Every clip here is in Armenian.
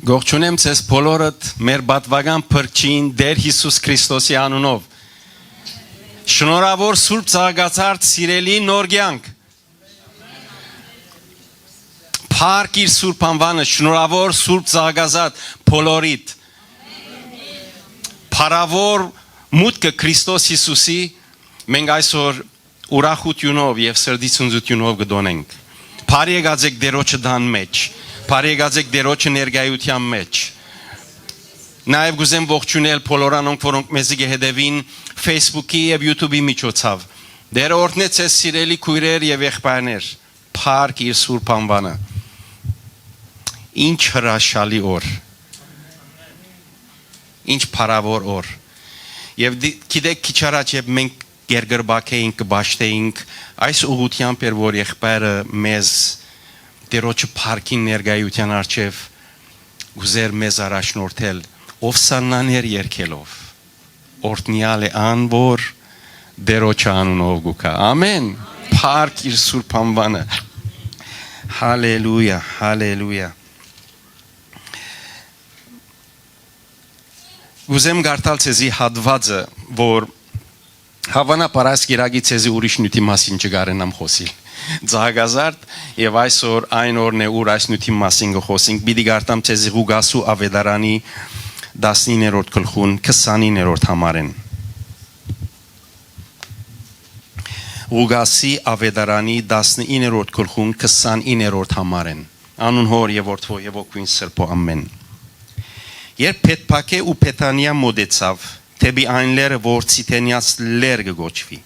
Գողջունեմ ձեզ բոլորդ մեր պատվական փրկին Տեր Հիսուս Քրիստոսի անունով։ Շնորհավոր Սուրբ Ծաղկացած սիրելի նոր կյանք։ Փառք իր Սուրբ անվանը, շնորհավոր Սուրբ Ծաղկացած բոլորիդ։ Փառավոր մուտքը Քրիստոս Հիսուսի մենք այսօր ուրախությունով եւ սրտի ցնծությունով կդոնենք։ Փառ եկած եք Տերոջը դան մեջ։ Փառ եկած եք Տերոջը ներկայության մեջ։ Նաև գուզեմ ողջունել բոլորանոնք, որոնք մեզի կհետևին Facebook-ի եւ YouTube-ի միջոցով։ Դեր օրհնեց ես սիրելի քույրեր եւ եղբայրներ։ Փառք իր Սուրբ անվանը։ Ինչ հրաշալի օր։ Ինչ փառավոր օր։ Եվ գիտեք քիչ առաջ երբ մենք գերգրբակեինք, կբաշտեինք այս ուղղությամբ էր որ եղբայրը մեզ Տերոջը փառքին ներկայության արչև գուզեր մեզ առաջնորդել ով սանաներ երկելով օրհնյալ է ան որ Տերոջը անունով գուքա ամեն փառք իր Սուրբ անվանը հալելույա հալելույա Գուզեմ գարտալ ցեզի հատվածը որ հավանաբար այս գիրագի ցեզի ուրիշ նյութի մասին չգարենամ խոսիլ Ձահագազարդ եւ այսօր այն օրն է ուր այս նյութի մասին կխոսենք պիտի գարտամ ցեզի Ղուգասու ավետարանի 19-րդ գլխուն 29-րդ համարեն Ղուգասի ավետարանի 19-րդ գլխուն 29-րդ համարեն անուն հոր եւ որդվո եւ օգին սրբո ամեն Երբ Պետփակե ու Պետանիա մոդեցավ թեպի այն լերը որ Ցիտենիաս լեր կգոչվի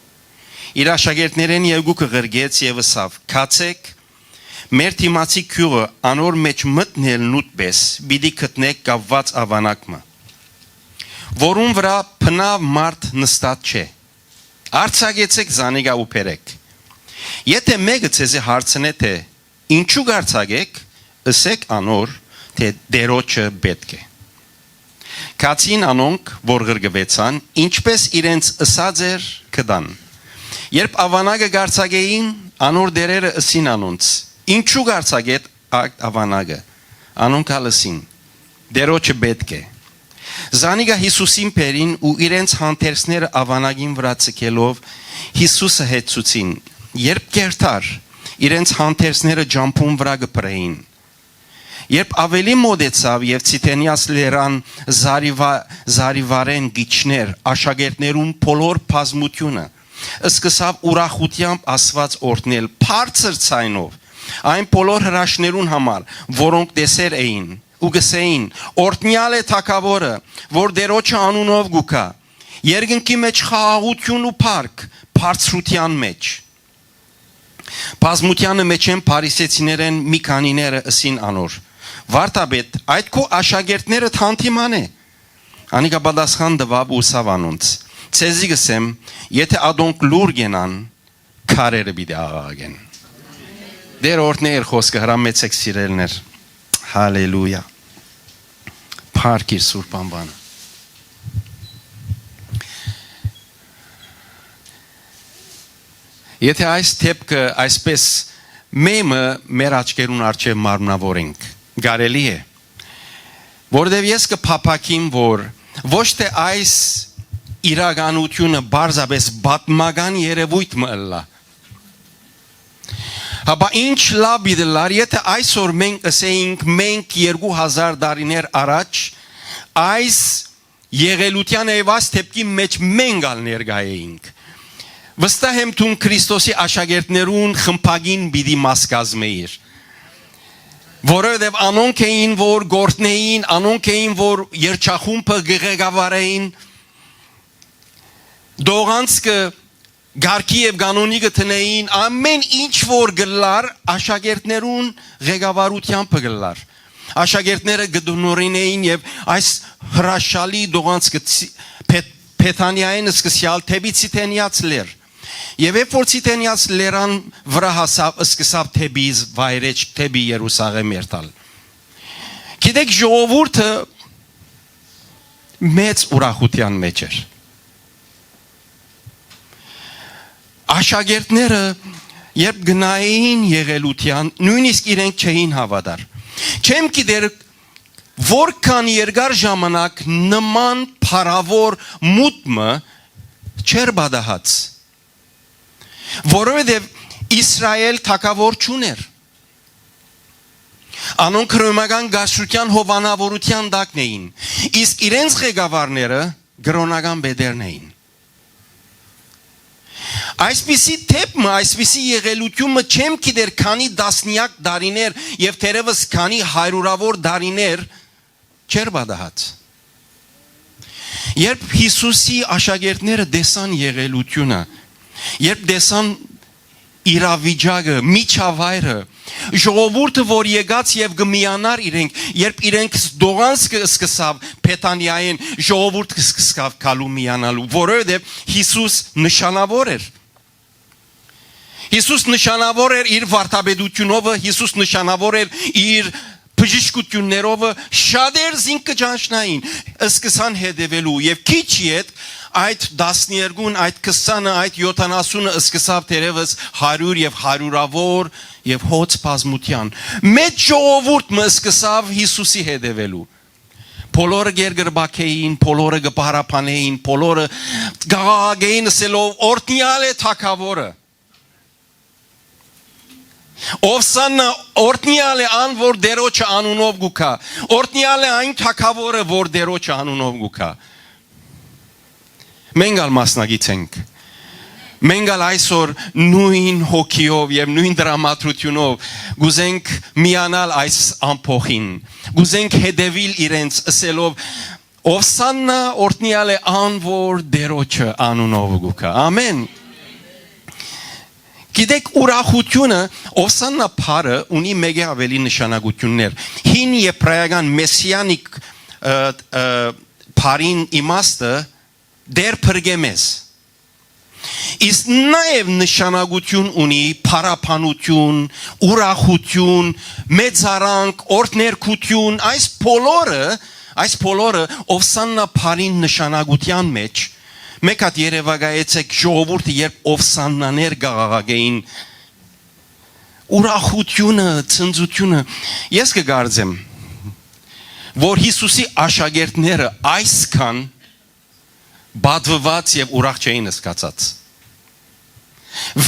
Իր աշակերտներեն երկուքը գրգեց եւ ասավ Քացեք մեր թիմացի քյուղը անոր մեջ մտնել նուտպես պիտի գտնեք կապված ավանակը որուն վրա փնավ մարդ նստած չէ Արցակեցեք զանիգա ու փերեք Եթե մեկը ցեզի հարցնե թե ինչու գարցակեք ասեք անոր թե Տերոջը պետք է Քացին անոնք որ գրգվեցան ինչպես իրենց ըսած էր կդան Երբ ավանակը գարցակեին անոր դերերը ըսին անոնց ինչու գարցակետ ավանակը անոնք ալսին Տերոջը պետք է Զանիգա Հիսուսին պերին ու իրենց հանդերձները ավանագին վրա ցկելով Հիսուսը հետցուցին երբ կերտար իրենց հանդերձները ջամփուն վրա գպրեին Երբ ավելի մոդեցավ եւ Ցիտենիաս լերան զարիվարեն գիչներ աշակերտներուն բոլոր բազմությունը Սկսավ ուրախությամբ ասված օրհնել բարձր ցայնով այն բոլոր հրաշներուն համար որոնք տեսեր էին ու գսեին օրհնյալ է թագավորը որ Տերոջը անունով գուքա երկնքի մեջ խաղաղություն ու փառք բարձրության մեջ բազմությանը մեջ են փարիսեցիներեն մի քանիները ըսին անոր Վարդապետ այդ քո աշակերտները թանթիման է Անիկա պատասխան տվավ ու սավանոնց Ցեզի գսեմ եթե ադոնք լուր գենան քարերը պիտի աղաղագեն Դեր օրհներ խոսքը հրամեցեք սիրելներ հալելույա Փառք իր Սուրբ անվանը Եթե այս թեփքը այսպես մեմը մեր աչքերուն արչև մարմնավորենք Գարելի է Որտեւ ես կփափակիմ որ ոչ թե այս իրականությունը բարձրապես բատմական երևույթ մըլլա Հապա ինչ լավ իդլար եթե այսօր մենք ասեինք մենք 2000 տարիներ առաջ այս եղելության եւ այս թեփքի մեջ մենք ալ ներգայեինք Վստահ եմ թուն Քրիստոսի աշակերտներուն խմփագին պիտի մաս կազմեիր Որովհետև անոնք էին որ գործնեին անոնք էին որ երջախումբը գղեկավարեին Դողանցքը գարկի եւ կանոնի գտնեին ամեն ինչ որ գլար աշակերտներուն ղեկավարությամբ գլար աշակերտները գտնորին եւ այս հրաշալի դողանցքը Պետանիային սկսյալ թեպի Ցիտենիաց լեր Եվ երբ որ Ցիտենիաց լերան վրա հասավ սկսավ թեպի վայրեջ թեպի Երուսաղեմ երթալ Գիտեք ժողովուրդը մեծ ուրախության մեջ էր Աշակերտները երբ գնային եղելության նույնիսկ իրենք չէին հավատար Չեմ գիտեր որքան երկար ժամանակ նման փառավոր մուտքը չեր բադահած, որովհետև Իսրայել թագավոր չուներ, անոնք հռոմեական գաշության հովանավորության տակն էին, իսկ իրենց ղեկավարները գրոնական բեդերն էին։ Այսպիսի թեփը, այսպիսի եղելությունը չեմ գիտեր քանի դասնյակ դարիներ եւ թերևս քանի հարյուրավոր դարիներ չեր բադահած։ Երբ Հիսուսի աշակերտները տեսան եղելությունը, երբ տեսան իրավիճակը, միջավայրը, ժողովուրդը, որ եկած եւ գմիանար իրենք, երբ իրենք դողանց սկսավ Փեթանիային, ժողովուրդը սկսավ գալու միանալու, որովհետեւ Հիսուս նշանավոր էր։ Հիսուս նշանավոր էր իր վարդապետությունով, Հիսուս նշանավոր էր իր բժշկություններով, շատեր զինք կճանչնային, սկսան հետևելու եւ քիչ ետ այդ 12-ն, այդ 20-ը, այդ 70-ը սկսավ թերևս 100 եւ հարյուրավոր եւ հոց բազմության։ Մեծ ժողովուրդը սկսավ Հիսուսի հետևելու։ Բոլորը գերգրբակեին, բոլորը գպարապանեին, բոլորը գաղագեին ասելով օրտնյալ է թագավորը։ Օվսաննա օրտնյալ է ան որ դերոջը անունով գուքա, օրտնյալ է այն թագավորը որ դերոջը անունով գուքա։ Մենք ալ մասնագիտ ենք, մենք ալ այսօր նույն հոգիով եւ նույն դրամատրությունով գուզենք միանալ այս ամփոխին, գուզենք հետևիլ իրենց ասելով Օվսաննա օրտնյալ է ան որ դերոջը անունով գուքա։ Ամեն։ Գիտեք ուրախությունը Օվսաննա փարը ունի մեկ ավելի նշանակություններ։ Հին եբրայական մեսիանիկ փարին իմաստը դեր փրկեմես։ Իսկ նաև նշանակություն ունի փարապանություն, ուրախություն, մեծարանք, օրհներգություն, այս բոլորը Օվսաննա փարին նշանակության մեջ մեկ հատ երևակայեցեք ժողովուրդը երբ Օվսաննաներ գաղաղագեին ուրախությունը, ցնծությունը ես կգարձեմ որ Հիսուսի աշակերտները այսքան բադվված եւ ուրախ չէին սկացած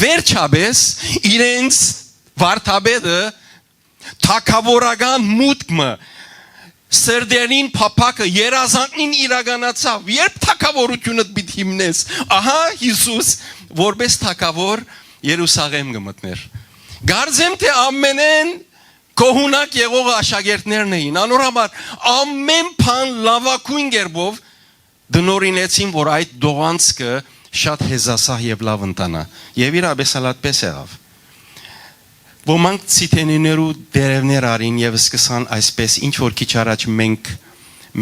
վերջապես իրենց վարդապետը թագավորական մուտքը Սերդերին փապակը երազանքին իրականացավ երբ թագավորությունը պիտի հիմնես ահա Հիսուս որպես թագավոր Երուսաղեմ գմտներ Գարձեմ թե ամենեն կողունակ եղող աշակերտներն էին անորաբար ամեն բան լավագույն կերպով դնորինեցին որ այդ դողանցքը շատ հեզասահ եւ լավ ընտանա եւ իրապես ալատպես եղավ Ոմանք ցիտենիներու դերևներ արին եւ սկսան այսպես ինչ որ քիչ առաջ մենք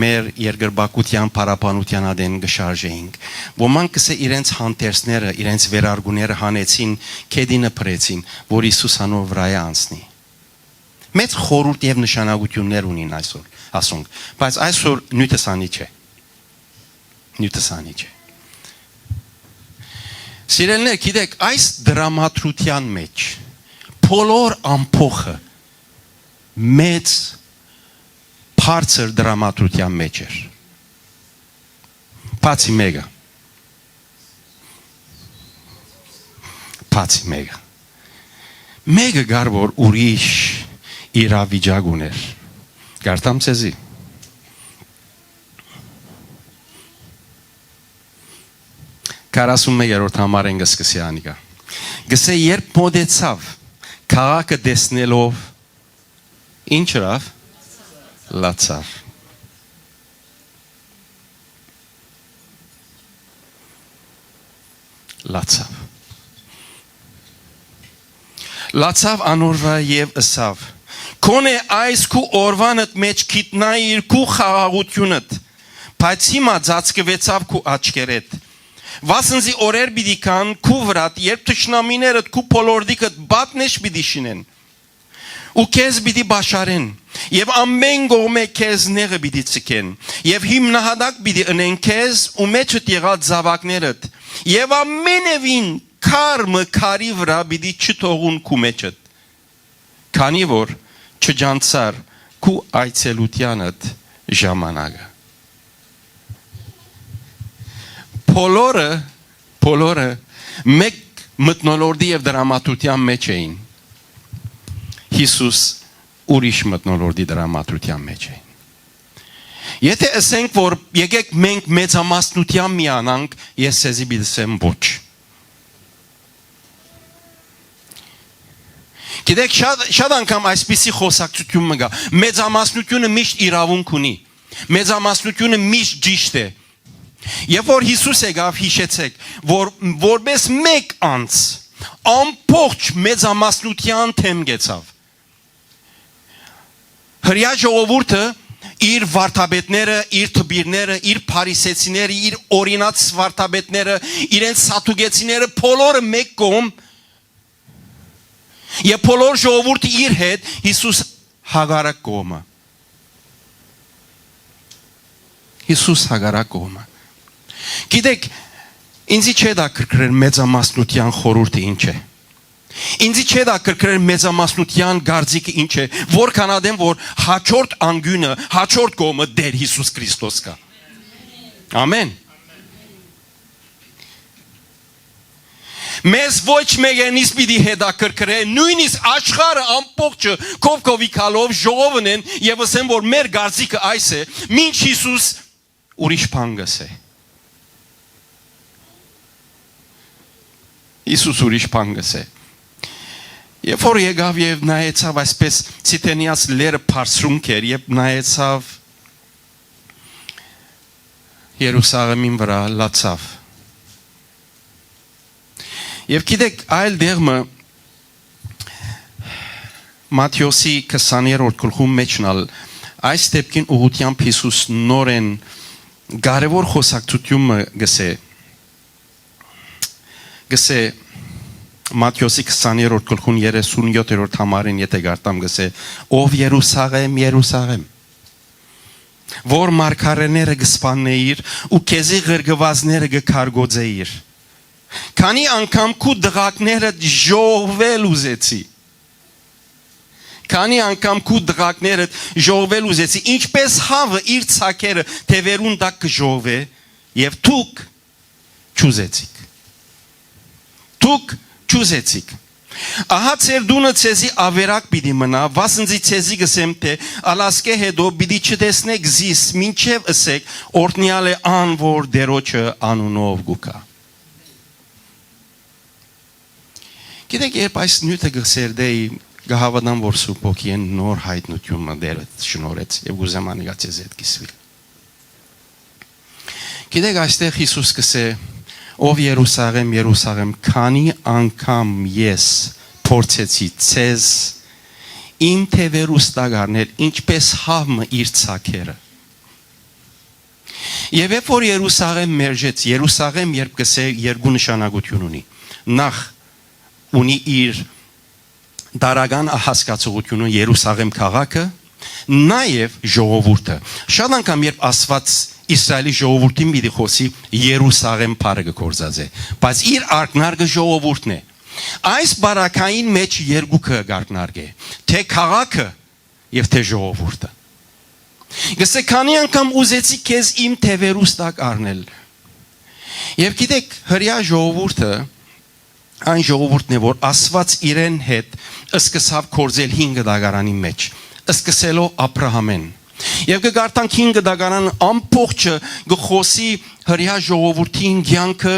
մեր երկրբակության պարապանության ադեն գշարժեինք ոմանք կսե իրենց հանտերսները իրենց վերարգուները հանեցին քեդինը փրեցին որ Հիսուս անով վրայ անցնի մեծ խորուրդ եւ նշանակություններ ունին այսօր ասոնք բայց այսօր նույնտեսանի չէ Սիրելիներ գիտեք այս դրամատրության մեջ բոլոր ամփոխը մեծ բարձր դրամատրության մեջ էր բացի մեկը գար որ ուրիշ իրավիճակ ուներ գարտամ ցեզի Կարասում երրորդ համարեն գսկսի անիկա գսե երբ մոդեցավ Քաղաքը տեսնելով ինչ ըրավ լացավ լացավ անորվա եւ ըսավ Քոնե այս քու օրվանդ մեջ գիտնայիր քու խաղաղությունդ բայց հիմա ծածկվեցավ քու աչքերդ Վասնզի օրեր պիտի կան քու վրատ երբ թշնամիներդ քու փոլորդիկդ բատնեշ պիտի շինեն ու քեզ պիտի բաշարեն եւ ամեն կողմե քեզ նեղը պիտի ցկեն եւ հիմնահատակ պիտի ընեն քեզ ու մեջդ եղած զավակներդ եւ ամենևին քարմը քարի վրա պիտի չթողուն քու մեջդ քանի որ չջանցար քու այցելությանդ ժամանակը։ Բոլորը մեկ մթնոլորտի եւ դրամատուրգիան մեջ էին։ Հիսուս ուրիշ մթնոլորտի դրամատուրգիան մեջ էին։ Եթե ասենք, որ եկեք մենք մեծամասնության միանանք, ես սեզի բիլսեմ ոչ։ Գիտեք, շատ անգամ այսպիսի խոսակցություն մգա, մեծամասնությունը միշտ իրավունք ունի, մեծամասնությունը միշտ ճիշտ է։ Եվ որ Հիսուս եկավ, հիշեցեք, որ որպես մեկ անձ ամբողջ մեծամասնության թեմ գեցավ։ Հրյա ժողովուրդը իր վարդապետները, իր թբիրները, իր փարիսեցիները, իր օրինաց վարդապետները, իրենց սատուգեցիները բոլորը մեկ կողմ եւ բոլոր ժողովուրդը իր հետ Հիսուս հագարակ կողմը։ Հիսուս հագարակ կողմը։ Գիտեք, ինձի չէ դա կրկնել մեծամասնության խորհուրդը ինչ է։ Ինձի չէ դա կրկնել մեծամասնության գարձիկը ինչ է, որքան ադեմ որ հաջորդ անգյունը, հաջորդ կողմը Տեր Հիսուս Քրիստոս կա։ Ամեն։ Մեզ ոչ մեկենից պիտի հետաքրքրե, նույնիսկ աշխարհը ամբողջը կովկովի քալով ժողովն են եւ ասեն որ մեր գարձիկը այս է, մինչ Հիսուս ուրիշ բան գսե։ Հիսուս ուրիշ բան գսե։ Երբ որ եկավ եւ նայեցավ այսպես Ցիտենիաց լերը բարձրունք էր եւ նայեցավ Երուսաղեմին վրա լացավ։ Եվ գիտեք, այլ դերմը Մատթեոսի 20-րդ գլխում մեջնալ այս դեպքին ուղղությամբ Հիսուս նորեն կարևոր խոսակցությունը գսե Մատթեոսի 20-րդ գլխում 37-րդ համարին եթե գարտամ գսե ով Երուսաղեմ Երուսաղեմ որ մարգարեները գսպանեիր ու քեզի գրգվածները գքարգոձեիր Քանի անգամ քու դղակները ժողվել ուզեցի Քանի անգամ քու դղակները ժողվել ուզեցի ինչպես հավը իր ցակերը թևերուն տակ կժողվե եւ դուք ճուզեցիք Դուք ճուզեցիք Ահա ծեր դունը ցեզի ավերակ պիտի մնա վասնզի ցեզի գսեմ թե ալասկե հետո պիտի չտեսնեք զիս մինչև ասեք օրտնյալ է ան որ դերոջը անունով գուկա Գիտեք, երբ այս նյութը գսեր դեի գահավանան որ Սուրբ Օքիեն նոր հայտնությունը դերը շնորհեց եւ ուզեմ անիգա ցեզ հետ կիսվել։ Գիտեք, այստեղ Հիսուս կսե ով Երուսաղեմ Երուսաղեմ քանի անգամ ես փորձեցի ցեզ իմ թևերուս տագարներ ինչպես հավը իր ցակերը Եվ երբ որ Երուսաղեմ մերժեց Երուսաղեմ երբ կսե երկու նշանակություն ունի նախ ունի իր դարական հասկացողությունը Երուսաղեմ քաղաքը նաև ժողովուրդը շատ անգամ երբ ասված Իսրայելի ժողովրդին պիտի խոսի Երուսաղեմ բառը գործածե բայց իր արկնարկը ժողովուրդն է այս բարակային մեջ երկուքը արկնարկ է թե քաղաքը եւ թե ժողովուրդը գսե քանի անգամ ուզեցի քեզ իմ թևերուս տակ առնել եւ գիտեք հրյա ժողովուրդը Այն ժողովուրդն է, որ ասված իրեն հետ սկսավ կործել 5 դագարանի մեջ, սկսելով Աբրահամեն։ Եվ կգարտանք 5 դագարան ամբողջը գխոսի հրյա ժողովրդին կյանքը,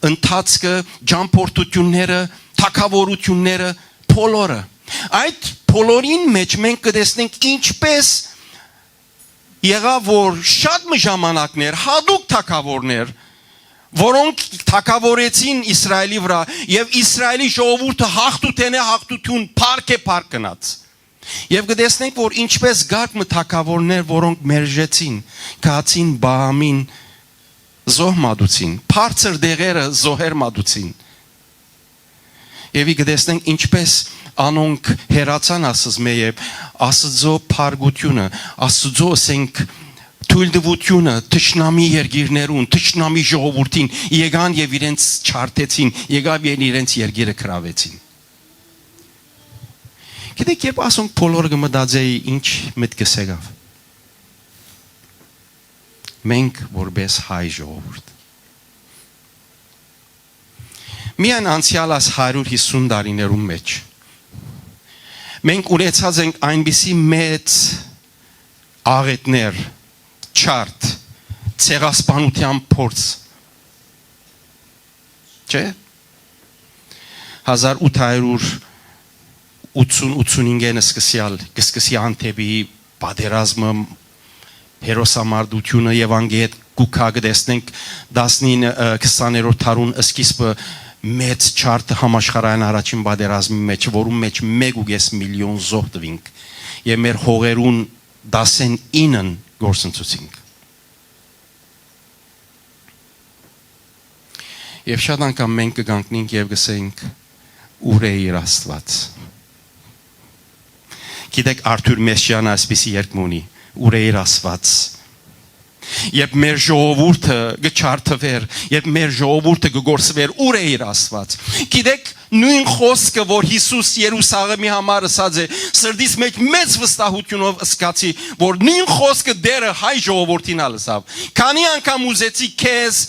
ընթացքը, ճամփորդությունները, թագավորությունները, բոլորը։ Այդ բոլորին մեջ մենք կտեսնենք ինչպես եղավ որ շատ ժամանակներ հadouk թագավորներ որոնք թակավորեցին Իսրայելի վրա եւ Իսրայելի ժողովուրդը հաղթություն փառք գնաց եւ կտեսնենք որ ինչպես գարկը թակավորներ որոնք մերժեցին գացին բահամին զոհ մատուցին բարձր դեղերը զոհեր մատուցին եւ կտեսնենք ինչպես անոնք հերացան ասես մեև Աստծո փառգությունը Աստծո ասենք Թույլտվությունը թշնամի երկիրներուն, թշնամի ժողովրդին եկան եւ իրենց չարթեցին, եկավ եւ իրենց երկիրը քրավեցին։ Գիտեք, երբ ասոնք բոլորը կմտածեի ինչ մտքս եկավ։ Մենք որպես հայ ժողովուրդ։ Միայն անցյալս 150 տարիներում մեջ մենք ունեցած ենք այնպիսի մեծ աղետներ, չարտ, ցեղասպանության փորձ։ Չէ՞։ 1880-85-ին սկսի Անտեպի պատերազմը, հերոսամարտությունը եւ անգետ կուքագը տեսնենք 19-20-րդ դարուն սկիզբը մեծ չարտ համաշխարհային առաջին պատերազմի մեջ, որում մեջ 1.5 միլիոն զոհ տվինք եւ մեր հողերուն 19-ն գործընծուցինք։ Եվ շատ անգամ մենք կգանքնենք եւ կսենք ուր է իր Աստված։ Գիտեք Արթուր Մեսչյանը այսպիսի երգ ունի, ուր է իր Աստված։ Երբ մեր ժողովուրդը գչարթվեր, երբ մեր ժողովուրդը կգործվեր, ուր է իր Աստված։ Գիտեք նույն խոսքը, որ Հիսուս Երուսաղեմի համար ասած է, սրտից մեջ մեծ վստահությունով զգացի, որ նույն խոսքը դերը հայ ժողովրդին ալսավ։ Քանի անգամ ուզեցի քեզ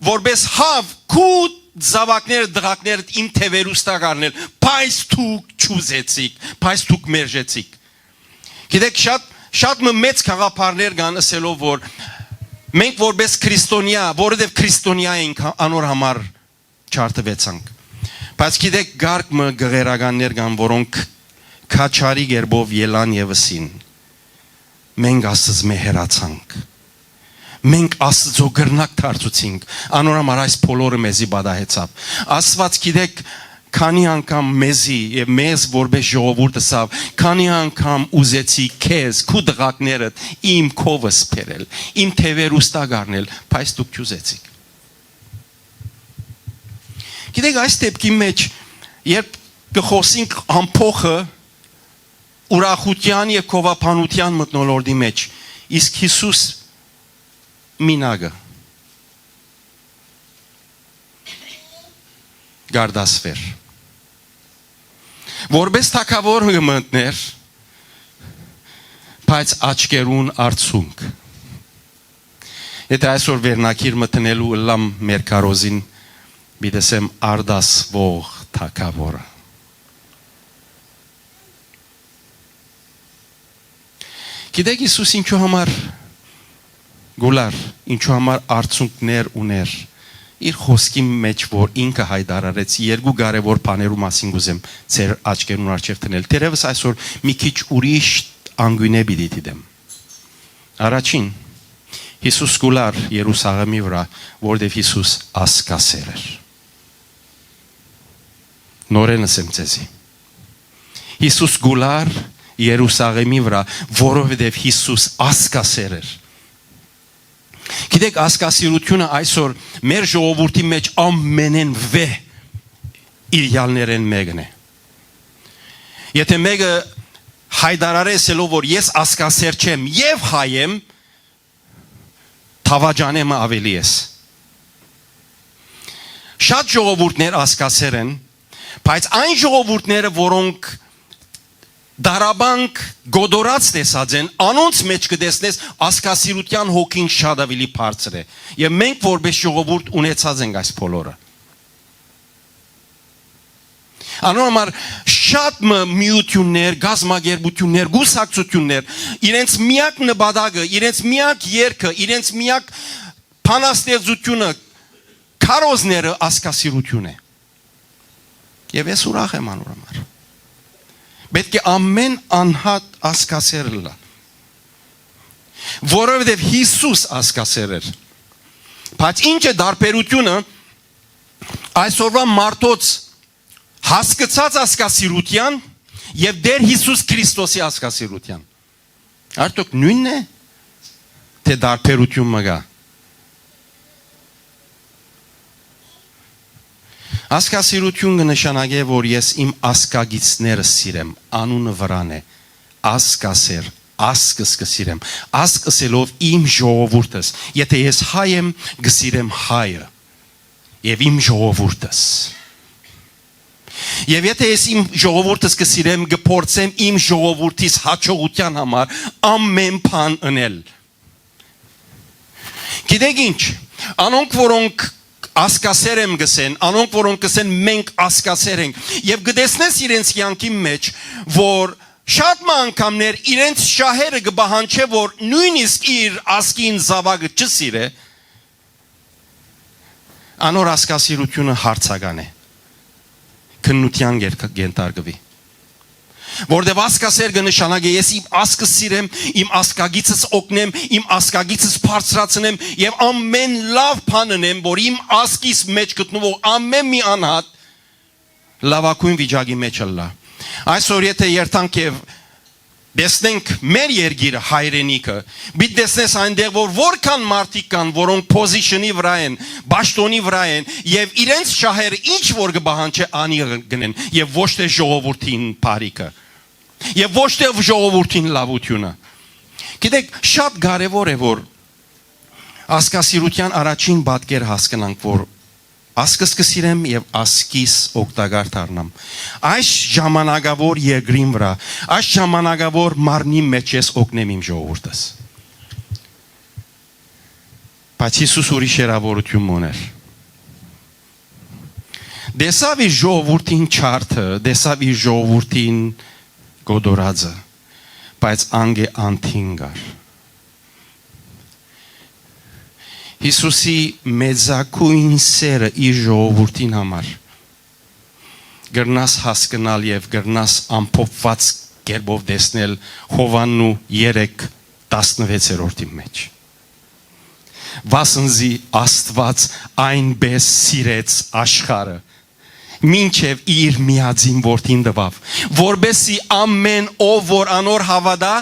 որպես հավ քու զավակները դղակները իմ թևերուստակարներ, բայց դուք չուզեցիք, բայց դուք մերժեցիք։ Գիտեք շատ մեծ խաղապարներ կան ասելով, որ մենք որպես քրիստոնյա, որովհետև քրիստոնյա ենք անոր համար չարթվեցանք։ Բայց գիտեք գարկմը գղերականներ կան, որոնք քաչարի գերբով ելան եւսին։ Մենք Աստծո մեհերացանք։ Մենք Աստծո գրնակ դարձուցինք, անոր համար այս բոլորը մեզի բադահեցավ։ Աստված գիտեք քանի անգամ մեզի եւ մեզ որպես ժողովուրդ ասավ, քանի անգամ ուզեցի քեզ քու դղակներդ իմ քովս բերել, իմ թևերուստակարնել, բայց դուք չուզեցիք։ Գիտեք այս դեպքի մեջ երբ կխոսենք ամփոխը ուրախության եւ քովապանության մթնոլորտի մեջ, իսկ Հիսուս մինագը գարդասվեր որպես թակավոր հմտներ բայց աչքերուն արցունք եթե այսօր վերնակիր մտնելու լամ մեր կարոզին բիդեսեմ արդասվող թակավորը գիտեք Հիսուս ինչու համար գոլար ինչու համար արցունքներ ուներ իր խոսքի մեջ որ ինքը հայտարարեց երկու կարևոր բաներու մասին գուզեմ ծեր աչքերուն արջև տնել դերևս այսօր մի քիչ ուրիշ անգույնե պիտի դիտեմ առաջին Հիսուս գոլար Երուսաղեմի վրա որտեղ Հիսուս ասկասեր էր նորեն ասեմ ձեզի Հիսուս գոլար Երուսաղեմի վրա որովհետև Հիսուս ասկասեր էր Գիտեք ասկասիրությունը այսօր մեր ժողովրդի մեջ ամենեն վեհ իրյալներեն մեկն է Եթե մեկը հայտարարեսելով որ ես ասկասեր չեմ եւ հայ եմ թավաջանեմը ավելի ես Շատ ժողովուրդներ ասկասեր են բայց այն ժողովուրդները որոնք Դարաբանք գոդորած տեսած են, անոնց մեջ կտեսնես ասկասիրության հոգին շատ ավելի բարձր է։ Եվ մենք որպես ժողովուրդ ունեցած ենք այս բոլորը։ Անոր համար շատ միություններ, գազմագերբություններ, գուսակցություններ, իրենց միակ նպատակը, իրենց միակ երգը, իրենց միակ բանաստեղծությունը, քարոզները ասկասիրություն է։ Եվ ես ուրախ եմ անոր համար։ Պետք է ամեն անհատ ասկասեր լա որովհետև Հիսուս ասկասեր էր բայց ինչ է դարբերությունը այսօրվա մարդոց հասկացած ասկասիրության եւ դեր Հիսուս Քրիստոսի ասկասիրության արդյոք նույնն է թե դարբերություն մգա Ասկասիրություն կնշանակե, որ ես իմ ասկագիցները սիրեմ, անունը վրան է, ասկասեր, ասկս կսիրեմ, ասկսելով իմ ժողովուրդս, եթե ես հայ եմ, կսիրեմ հայը, և իմ ժողովուրդս։ Եվ եթե ես իմ ժողովուրդս կսիրեմ, կփորձեմ իմ ժողովուրդիս հաջողության համար ամեն բան անել։ Գիտեք ինչ, անոնք որոնք ասկասեր եմ գսեն, անոնք որոնք գսեն մենք ասկասեր ենք եւ գտեսնես իրենց յանքի մեջ, որ շատ անգամներ իրենց շահերը կբահանչե, որ նույնիսկ իր ասկին զավակը չսիրե, անոր ասկասիրությունը հարցական է, քննության գենտարգվի, որտեւ ասկասեր կնշանակե ես իմ ասկը սիրեմ, իմ ասկագիցս օգնեմ, իմ ասկագիցս բարձրացնեմ եւ ամեն լավ բաննեմ, որ իմ ասկիս մեջ գտնվող ամեն մի անհատ լավակույն վիճակի մեջ լա։ Այսօր եթե երթանք եւ դեսնենք մեր երգիրը հայրենիքը, բիտ դեսնես այնտեղ որ որքան մարդիկ կան, որոնք պոզիշնի վրա են, բաշտոնի վրա են եւ իրենց շահերը ինչ որ կբահանչե անի գնեն եւ ոչ թե ժողովրդին բարիքը եւ ոչ թե ժողովրդին լավությունը։ Գիտեք, շատ կարեւոր է որ ասկասիրության առաջին բادکեր հասկանանք, որ ասկս կսիրեմ եւ ասկիս օգտակար դառնամ։ Այս ժամանակավոր երկրին վրա, այս ժամանակավոր մարմնի մեջ ես օգնեմ իմ ժողովուրդս։ Բայց Հիսուս ուրիշ հրավորություն ուներ։ Դեսավ իր ժողովրդին չարթը, դեսավ իր ժողովրդին գոդորածը, բայց անգե անթին գար։ Հիսուսի մեծակույն սերը իր ժողովրդին համար գրնաս հասկանալ եւ գրնաս ամփոփված կերպով տեսնել Հովաննու 3:16-րդի մեջ։ Վասնզի Աստված այնպես սիրեց աշխարհը, մինչև իր միածին որդին տվավ, որբեսի ամեն ով որ անոր հավատա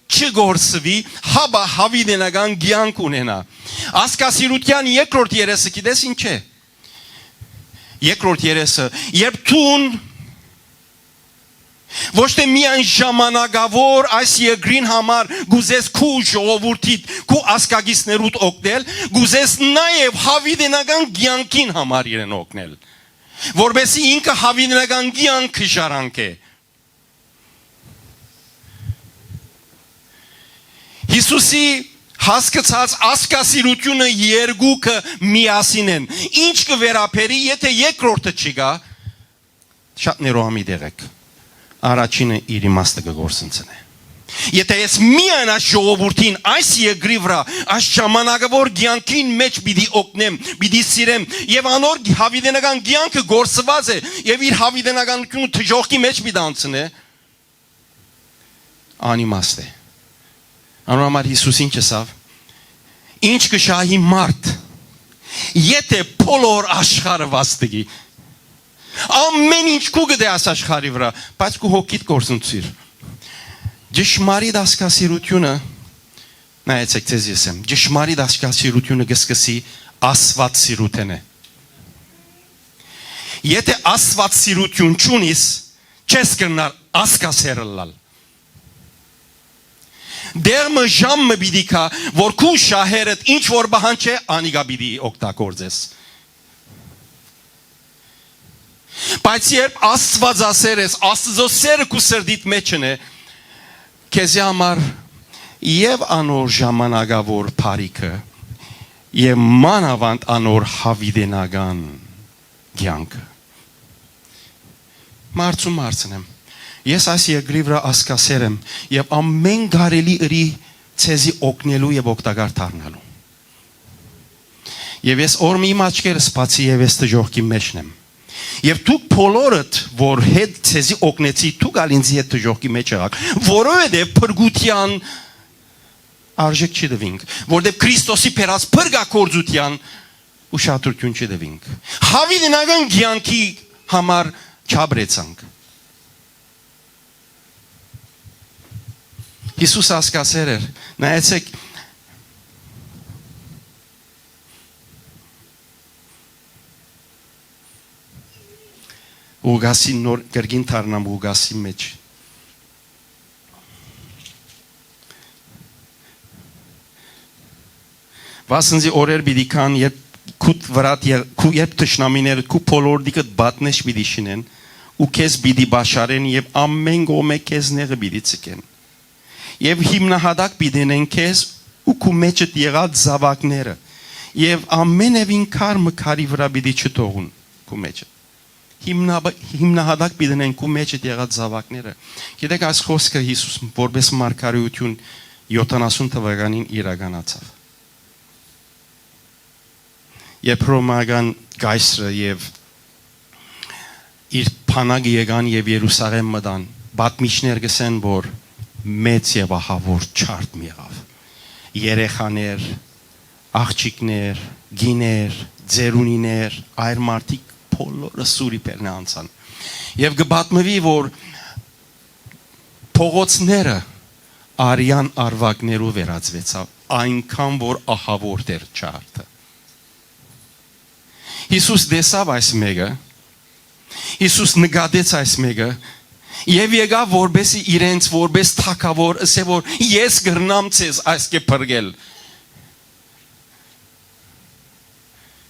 չգործվի, հաբա հավիտենական կյանք ունենա։ Ասկասիրության երկրորդ երեսը գիտես ինչ է։ Երկրորդ երեսը, երբ տուն ոչ թե միայն ժամանակավոր այս երկրին համար գուզես քու ժողովրդիդ, քու ասկագիցներուդ օգնել, գուզես նաև հավիտենական կյանքին համար իրեն օգնել, որբեսի ինքը հավիտենական կյանք շարանկե։ Հիսուսի հասկացած ասկասիրությունը երկուքը միասին են։ Ինչ կվերապերի, եթե երկրորդը չգա, շատ ներողամի դեղեք։ Առաջինը իր իմաստը կգործընծնե։ Եթե ես միայն այս ժողովրդին, այս երկրի վրա, այս ժամանակավոր կյանքին մեջ պիտի օգնեմ, պիտի սիրեմ, եւ անոր հավիտենական կյանքը գործված է, եւ իր հավիտենականությունը թժողքի մեջ պիտի անցնե, անիմաստ է։ Անորոմար Հիսուս ինչ ասավ, ինչ կշահի մարդ, եթե բոլոր աշխարհը վաստգի, ամեն ինչ քու գտե աս աշխարհի վրա, բայց քու հոգիդ գործընծիր։ Ճշմարիտ ասկասիրությունը, նայեցեք ձեզ ես եմ, ճշմարիտ ասկասիրությունը կսկսի Աստված սիրութեն է։ Եթե Աստված սիրություն չունիս, չես կրնար ասկասեր լալ։ Դերմը ժամը պիտի կա, որ քու շահերդ ինչ որ բահանչե, անիգա պիտի օգտագործես։ Բայց երբ Աստվածասեր ես, Աստծո սերը քու սրտիդ մեջն է, քեզի համար եւ անոր ժամանակավոր բարիքը եւ մանավանդ անոր հավիտենական կյանքը։ Մարցնեմ։ Ես այս երկրի վրա ասկասեր եմ եւ ամեն գարելի ըրի ցեզի օգնելու եւ օգտակար դառնալու։ Եվ ես օրմի իմ աչքերս բացի եւ ես դժողքի մեջն եմ։ Եվ դուք բոլորդ, որ հետ ցեզի օգնեցի, դուք ալինձի հետ դժողքի մեջ եղաք, որովհետեւ փրկության արժեք չդվինք, որովհետեւ Քրիստոսի փերած փրկակորձության ուշադրություն չդվինք։ Հավիտենական կյանքի համար չաբրեցանք։ Հիսուս ասկասեր էր, նայեցեք, ուգասի նոր կրգին թարնամ ուգասի մեջ։ Վասնզի օրեր բիդի կան, երբ քուտ վրատ, երբ թշնամիները քու փոլորդիկըտ բատնեշ բիդի շինեն, ու քեզ բիդի բաշարեն եւ ամեն գոմե քեզ նեղը բիդի ցկեն։ Եվ հիմնահատակ բիդենեն քեզ ու քու մեջդ եղած զավակները եւ ամենևին քարը քարի վրա պիտի չթողուն քու մեջը հիմնահատակ պիտի դնեն քու մեջդ եղած զավակները գիտեք այս խոսքը Հիսուս որպես մարգարեություն 70 թվականին իրականացավ երբ ռոմական գայսրը եւ իր փանագ եկան եւ Երուսաղեմ մտան պատմիչներ գսեն որ մեծ եւ ահավոր չարտ եղավ երեխաներ աղջիկներ գիներ ձերունիներ այր մարդիկ բոլորը սուրի պերնա անցան եւ գբատմվի որ փողոցները արյան արվակներով վերածվեցավ այնքան որ ահավոր դեր չարտը Հիսուս դեսավ այս մեկը Հիսուս նկատեց այս մեկը եւ եկավ որբեսի իրենց որբես թակավոր ասե որ ես գրնամ ցես այս կե փրկել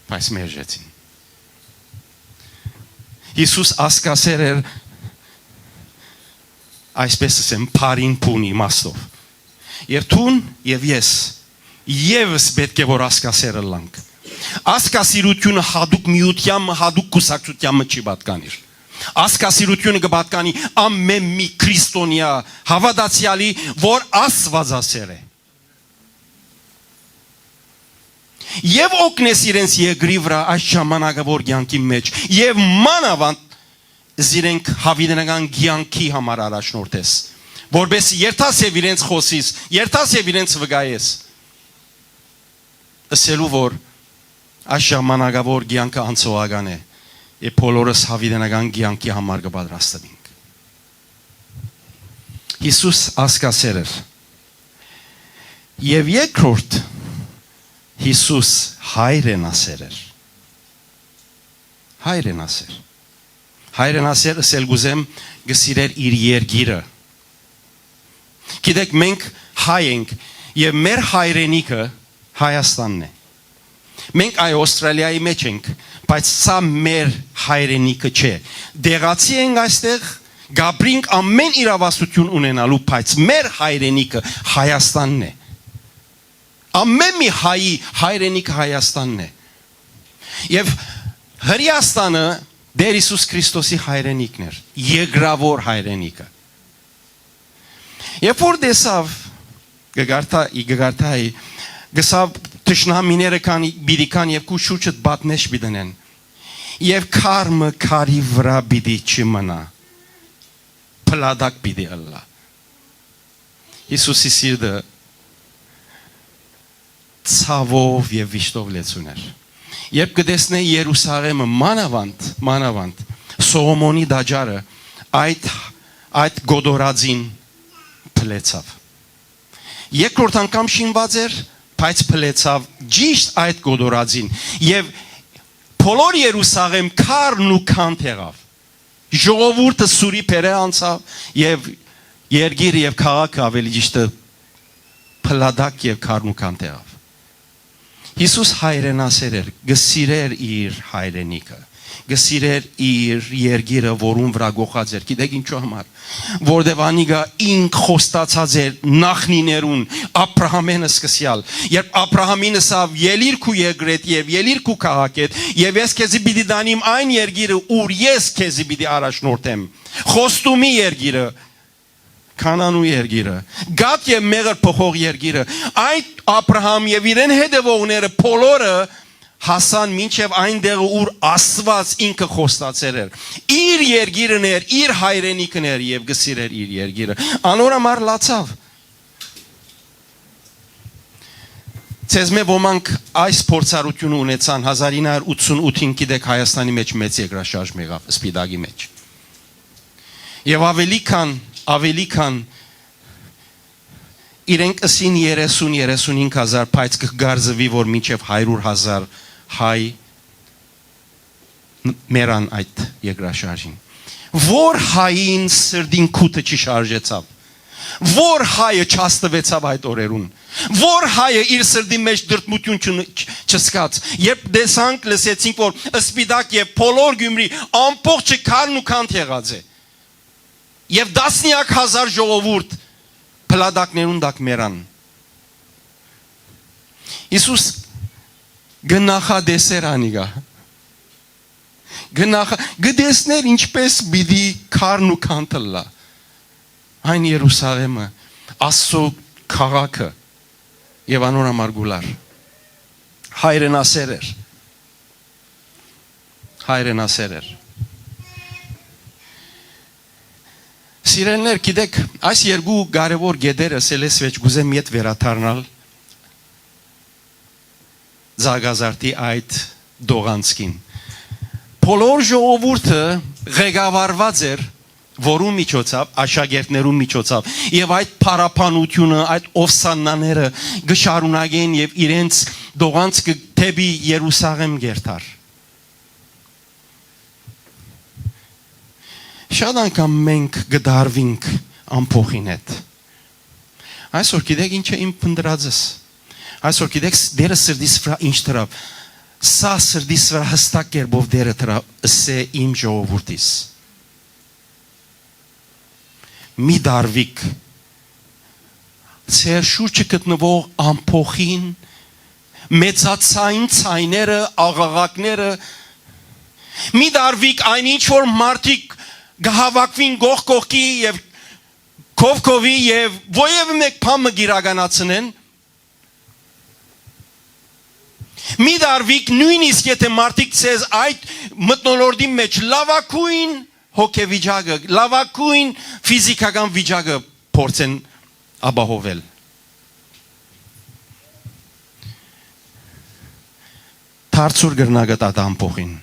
բայց մերժեցին Հիսուս ասկասեր էր այսպես ասեմ բարին փունի մաստով եւ թուն եւ ես եւս պետք է որ ասկասերը լանք ասկասիրությունը հadouk միությամբ հadouk կուսակցությամբ չի պատկանիր ասկասիրությունը կպատկանի ամեն մի քրիստոնյա հավատացյալի որ Աստվածասեր է Եվ օգնես իրենց երկրի վրա այս ժամանակավոր կյանքի մեջ եւ մանավանդ զիրենք հավիտենական կյանքի համար առաջնորդես որբես երթաս եւ իրենց խոսիս երթաս եւ իրենց վգայես ասելու որ այս ժամանակավոր կյանքը անցողական է եւ բոլորս հավիտենական կյանքի համար կպատրաստվենք Հիսուս ասկասեր էր եւ երկրորդ Հիսուս հայրեն ասեր էր հայրեն ասեր ասել գուզեմ գսիրեր իր երգիրը գիտեք մենք հայ ենք եւ մեր հայրենիքը Հայաստանն է մենք այ Ավստրալիայի մեջ ենք բայց սա մեր հայրենիքը չէ դեղացի ենք այստեղ գաբրինք ամեն իրավասություն ունենալու բայց մեր հայրենիքը Հայաստանն է Ամեն մի հայի հայրենիքը Հայաստանն է Եվ Հրեաստանը Դեր Հիսուս Քրիստոսի հայրենիքն էր Եգրավոր հայրենիքը Երբ որ դեսավ գգարտայի գսավ տշնամիները բիդիկան եւ քու շուրջդ բատնեշ բիդնեն Եվ քարմը քարի վրա բիդի չմնա Փլադակ բիդի ըլլա Հիսուսի սիրտը ցավով եւ վիշտով լեցուներ Երբ կտեսնե Երուսաղեմը մանավանդ Սողոմոնի դաջարը այդ գոդորածին փլեցավ Երկրորդ անգամ շինված էր բայց փլեցավ ճիշտ այդ գոդորածին եւ բոլոր Երուսաղեմ քարն ու քանթ եղավ ժողովուրդը սուրի փերը անցավ եւ երգիրը եւ քաղաքը ավելի ճիշտ փլադակ եւ քարն ու քանթ եղավ Հիսուս հայրենասեր էր, գսիրեր իր հայրենիքը, գսիրեր իր երգիրը, որուն վրա գողած էր, գիտեք ինչու համար, որտև անիգա ինք խոստացած էր նախնիներուն, Աբրահամեն սկսյալ, երբ Աբրահամին ասավ ելիր քու երկրետ եւ ելիր քու քաղաքետ եւ ես քեզի պիտի դանիմ այն երգիրը, ուր ես քեզի պիտի առաջնորդեմ, խոստումի երգիրը Կանանու երգիրը, գատ եւ մեղր փոխող երգիրը, այդ Աբրահամ եւ իրեն հետևողները բոլորը հասան մինչեւ այն դեղը ուր Աստված ինքը խոստացել էր։ Իր երգիրն էր, իր հայրենիքն էր եւ գսիրեր իր երգիրը։ Անորամար լացավ։ Ցեզմե ոմանք այս փորձառությունը ունեցան 1988-ին գիտեք Հայաստանի մեջ մեծ երկրաշարժ եղավ Սպիտակի մեջ։ Եվ ավելի քան իրենք ասին 30-35 հազար բայց կգարձվի որ մինչև 100,000 հայ մերան այդ երկրաշարժին որ հային սրդին քութը չշարժեցավ որ հայը չաստվեցավ այդ օրերուն որ հայը իր սրդի մեջ դրտմություն չսկաց երբ դեսանք լսեցինք որ Սպիտակ եւ բոլոր Գյումրի ամբողջը քարն ու քանթ եղած է Եվ դասնյակ հազար ժողովուրդ փլադակներուն դակ մերան Իսուս գնախադեսեր անիգա գդեսներ ինչպես բիդի քարն ու կանտլա այն Երուսաղեմը Աստծո քաղաքը եւ անոր համար գուլար հայրենասեր էր Սիրելիներ գիտեք այս երկու կարևոր գեդերը սելես վեճ գուզեմ իդ վերաթարնալ Զագազարտի այդ դողանցքին Բոլոր ժողովուրդը ղեկավարված էր որու միջոցով աշակերտներու միջոցով եւ այդ փարապանությունը այդ օֆսանաները գշարունակեն եւ իրենց դողանցքը դեպի Երուսաղեմ գերտար Շատ անգամ մենք գդարվինք ամփոխին հետ Այսօր գիտեք ինչ է իմ փնդրածս Այսօր գիտեք դերը սրդիս վրա ինչ դրավ Սա սրդիս վրա հստակ կերպով դերը դրավ սե իմ ժողովուրդիս Մի դարվիկ Ձեր շուրջը գտնվող ամփոխին մեծացային ցայները աղաղակները Մի դարվիկ այն ինչ որ մարդիկ գահավակվին գողկողքի եւ կովկովի եւ ովևէ մեկ բանը գիրականացնեն Մի դարվիկ նույնիսկ եթե մարդիկ ցեզ այդ մտնոլորտի մեջ լավակույն հոգեվիճակը, լավակույն ֆիզիկական վիճակը փորձեն ապահովել Թարցուր գրնագտ ադամ փոխին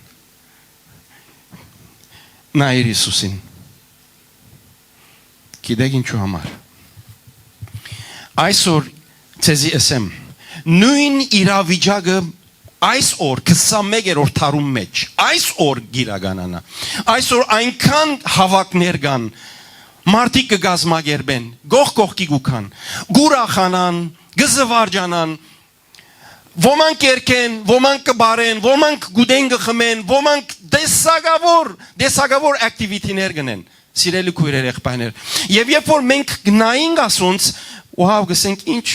Նայր Հիսուսին Գիտեք ինչու համար Այսօր ցեզի ասեմ Նույն իրավիճակը այս օր 21-րդ դարում մեջ այս օր գիրականանա այսօր այնքան հավաքներ կան մարդիկ կգազմագերբեն գողկողքի գուքան գուրախանան գզվարջանան ոմանք երկեն ոմանք կբարեն ոմանք գուդեն գխմեն ոմանք դեսագավոր ակտիվիտիներ գնեն սիրելի քույրեր եղբայրներ եւ երբ որ մենք գնայինք ասոնց վաու գսենք ինչ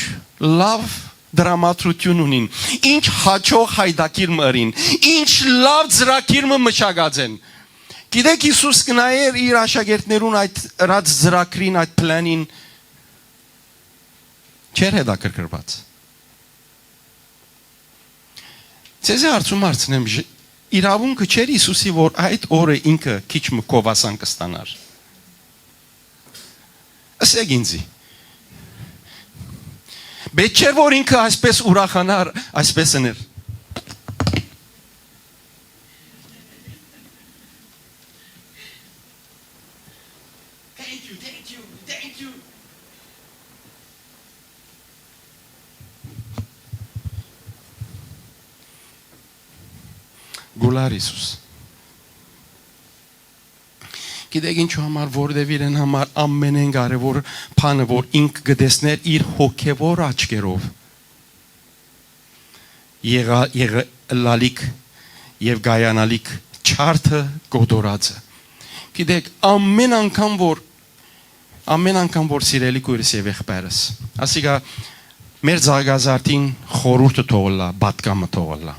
լավ դրամատրություն ունին ինչ հաջող հայդակիր մըրին ինչ լավ ծրագիր մշակած են գիտեք Հիսուս կնայեր իր աշակերտներուն այդ ռած ծրագրին այդ պլանին չեր հետաքրքրված Ցեզի հարցնեմ իրավունքը չէր Հիսուսի որ այդ օրը ինքը քիչ մկովասան կստանար ասեք ինձի Բայց չէր որ ինքը այսպես ուրախանար, այսպես էներ Thank you Գուլար Իսուս Գիտեք ինչու համար որովհետև իրեն համար ամենեն կարևոր բանը որ ինք գտեսներ իր հոգևոր աչքերով եղալիք եւ գայանալիք չարթը գոդորածը Գիտեք ամեն անգամ որ սիրելի քույրս եւ եղբայրս ասիկա մեր զարգազարտին խորուրդը թողլա բատկամը թողլա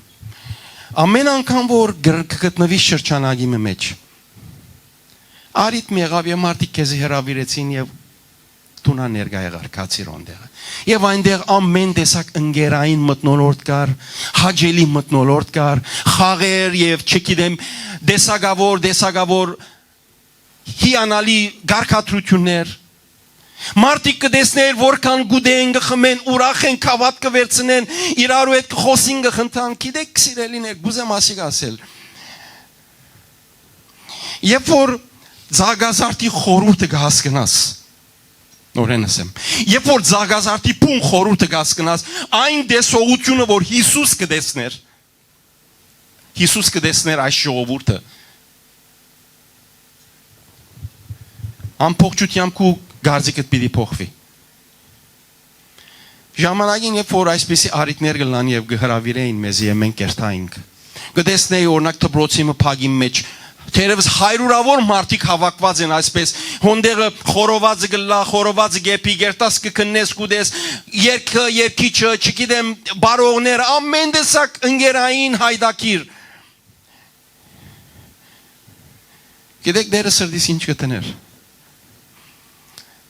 ամեն անգամ որ գտնվի շրջանագի մեջ Արիտ մեղավ եւ մարդիկ քեզ հրավիրեցին եւ տունա ներկա եղար կացիր ոնդեղը եւ այնտեղ ամեն տեսակ ընկերային մտնոլորտ կար հաջելի մտնոլորտ կար խաղեր եւ չգիտեմ դեսագավոր հիանալի գարկատրություններ մարդիկ կդեսներ որքան գուդեն գխմեն ուրախ են կավատ կվերցնեն իրարու հետ խոսին գխնդան գիտեք սիրելիներ գուզեմ ասիկ ասել երբ որ Զագազարտի խորուրդը կհասկնաս Նորեն ասեմ Երբ որ Զագազարտի փուն խորուրդը կհասկնաս այն դեսողությունը որ Հիսուս կդեսներ այս ժողովուրդը Ամփոփչությամբ ու գարձիկդ պիտի փոխվի Ժամանակին երբ որ այսպիսի արիտներ կլան եւ կհրավիրեին մեզ եւ մենք կերտայինք Կդեսնեի օրինակ դպրոցի մփագի մեջ Թերևս հայրուրավոր մարդիկ հավաքված են այսպես հոնդեղը խորովածը գլա խորովածը գեփի գերտաս կքնես կուդես երկը երկիչը չգիտեմ բարողներ ամեն տեսակ ընկերային հայդակիր գիտեք դերը սրտիս ինչ կտներ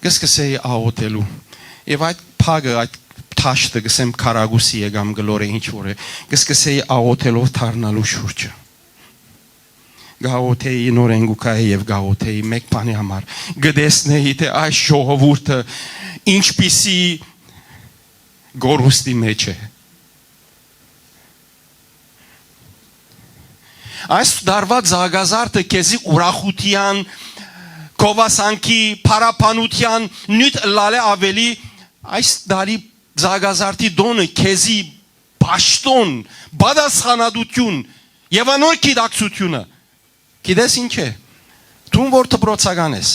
կսկսեի աղոթելու եւ այդ փագը այդ թաշտը գսեմ քարագուսի եկամ գլորը ինչ որ է կսկսեի աղոթելով թարնալու շուրջը Գաղոթեի նորեն գուկայի եւ գաղոթեի մեկ բանի համար գտեսնեի թե այս ժողովուրդը ինչպիսի գորուստի մեջ է Այս դարվա զագազարտը քեզի ուրախության կովասանքի փարապանության նյութ լալե ավելի այս դարի զագազարտի դոնը քեզի պաշտոն բադասխանադություն եւ անոր գիտակցությունը Գիտես ինչ է Դու որ դբրոցական ես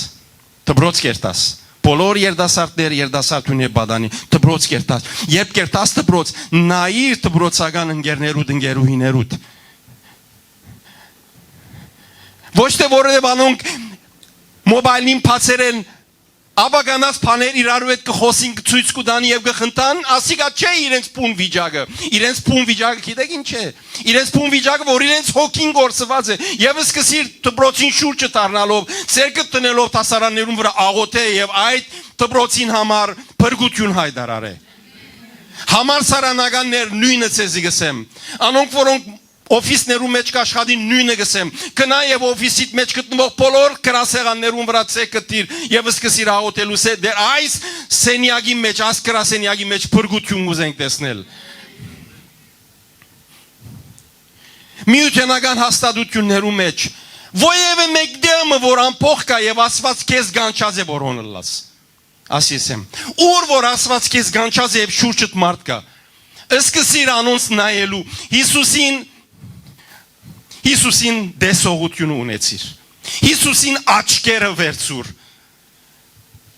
դբրոց կերտաս բոլոր երդասարտներ երդասարտունի բադանի դբրոց կերտաս երբ կերտաս դբրոց նայիր դբրոցական ընկերներուդ ընկերուհիներուդ Ոչ թե որևէ բանոնք մոբայլին փացերեն Աբագանած բաներ իրարու հետ կխոսին ցույց կտան եւ կխնդան ասիկա չէ իրենց փուն վիճակը իրենց փուն վիճակը գիտեք ինչ է իրենց փուն վիճակը որ իրենց հոգին գործված է եւ սկսիր դբրոցին շուրջը դառնալով ցերկը տնելով տասարաններուն վրա աղոթե եւ այդ դբրոցին համար փրկություն հայտարարե համարսարանականներ նույնը ցեզի գսեմ անոնք որոնք Օֆիսներում մեջ կաշխատին նույնը գսեմ կնա եւ օֆիսիտ մեջ գտնվող բոլոր գրասեղաններուն վրա ցեկտիր եւ սկսիր աղոթելու սե դեր այս սենյակի մեջ այս գրասենյակի մեջ փրկություն ուզենք տեսնել Միութենական հաստատություններում մեջ ովևէ մեկ դեմը որ ամփոխ կա եւ ասված քեզ գանչած է որ հոնլաս ասիսեմ ուր որ ասված քեզ գանչած է եւ շուրջդ մարդ կա սկսիր անոնց նայելու Հիսուսին դեսողություն ունեցիր Հիսուսին աչքերը վերցուր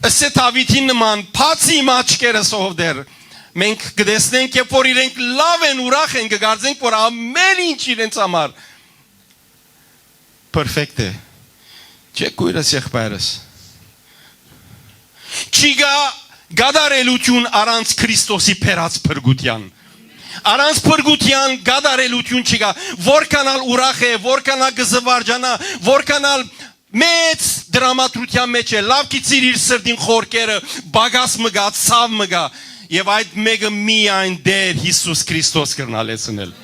Ըսե Դավիթին նման փացի իմ աչքերը սովդեր Մենք կտեսնենք երբ որ իրենք լավ են ուրախ են կգարձենք որ ամեն ինչ իրենց համար Պերֆեկտ է Չէ կույրս եղբայրս Չի գա գադարելություն առանց Քրիստոսի փերած փրկության Առանց փրկության գադարելություն չկա որքանալ ուրախ է որքանալ գզվարջանա որքանալ մեծ դրամատրության մեջ է լավ գիծիր իր սրտին խորքերը բագաս մգա ցավ մգա եւ այդ մեկը միայն դեր Հիսուս Քրիստոս կրնալեցնել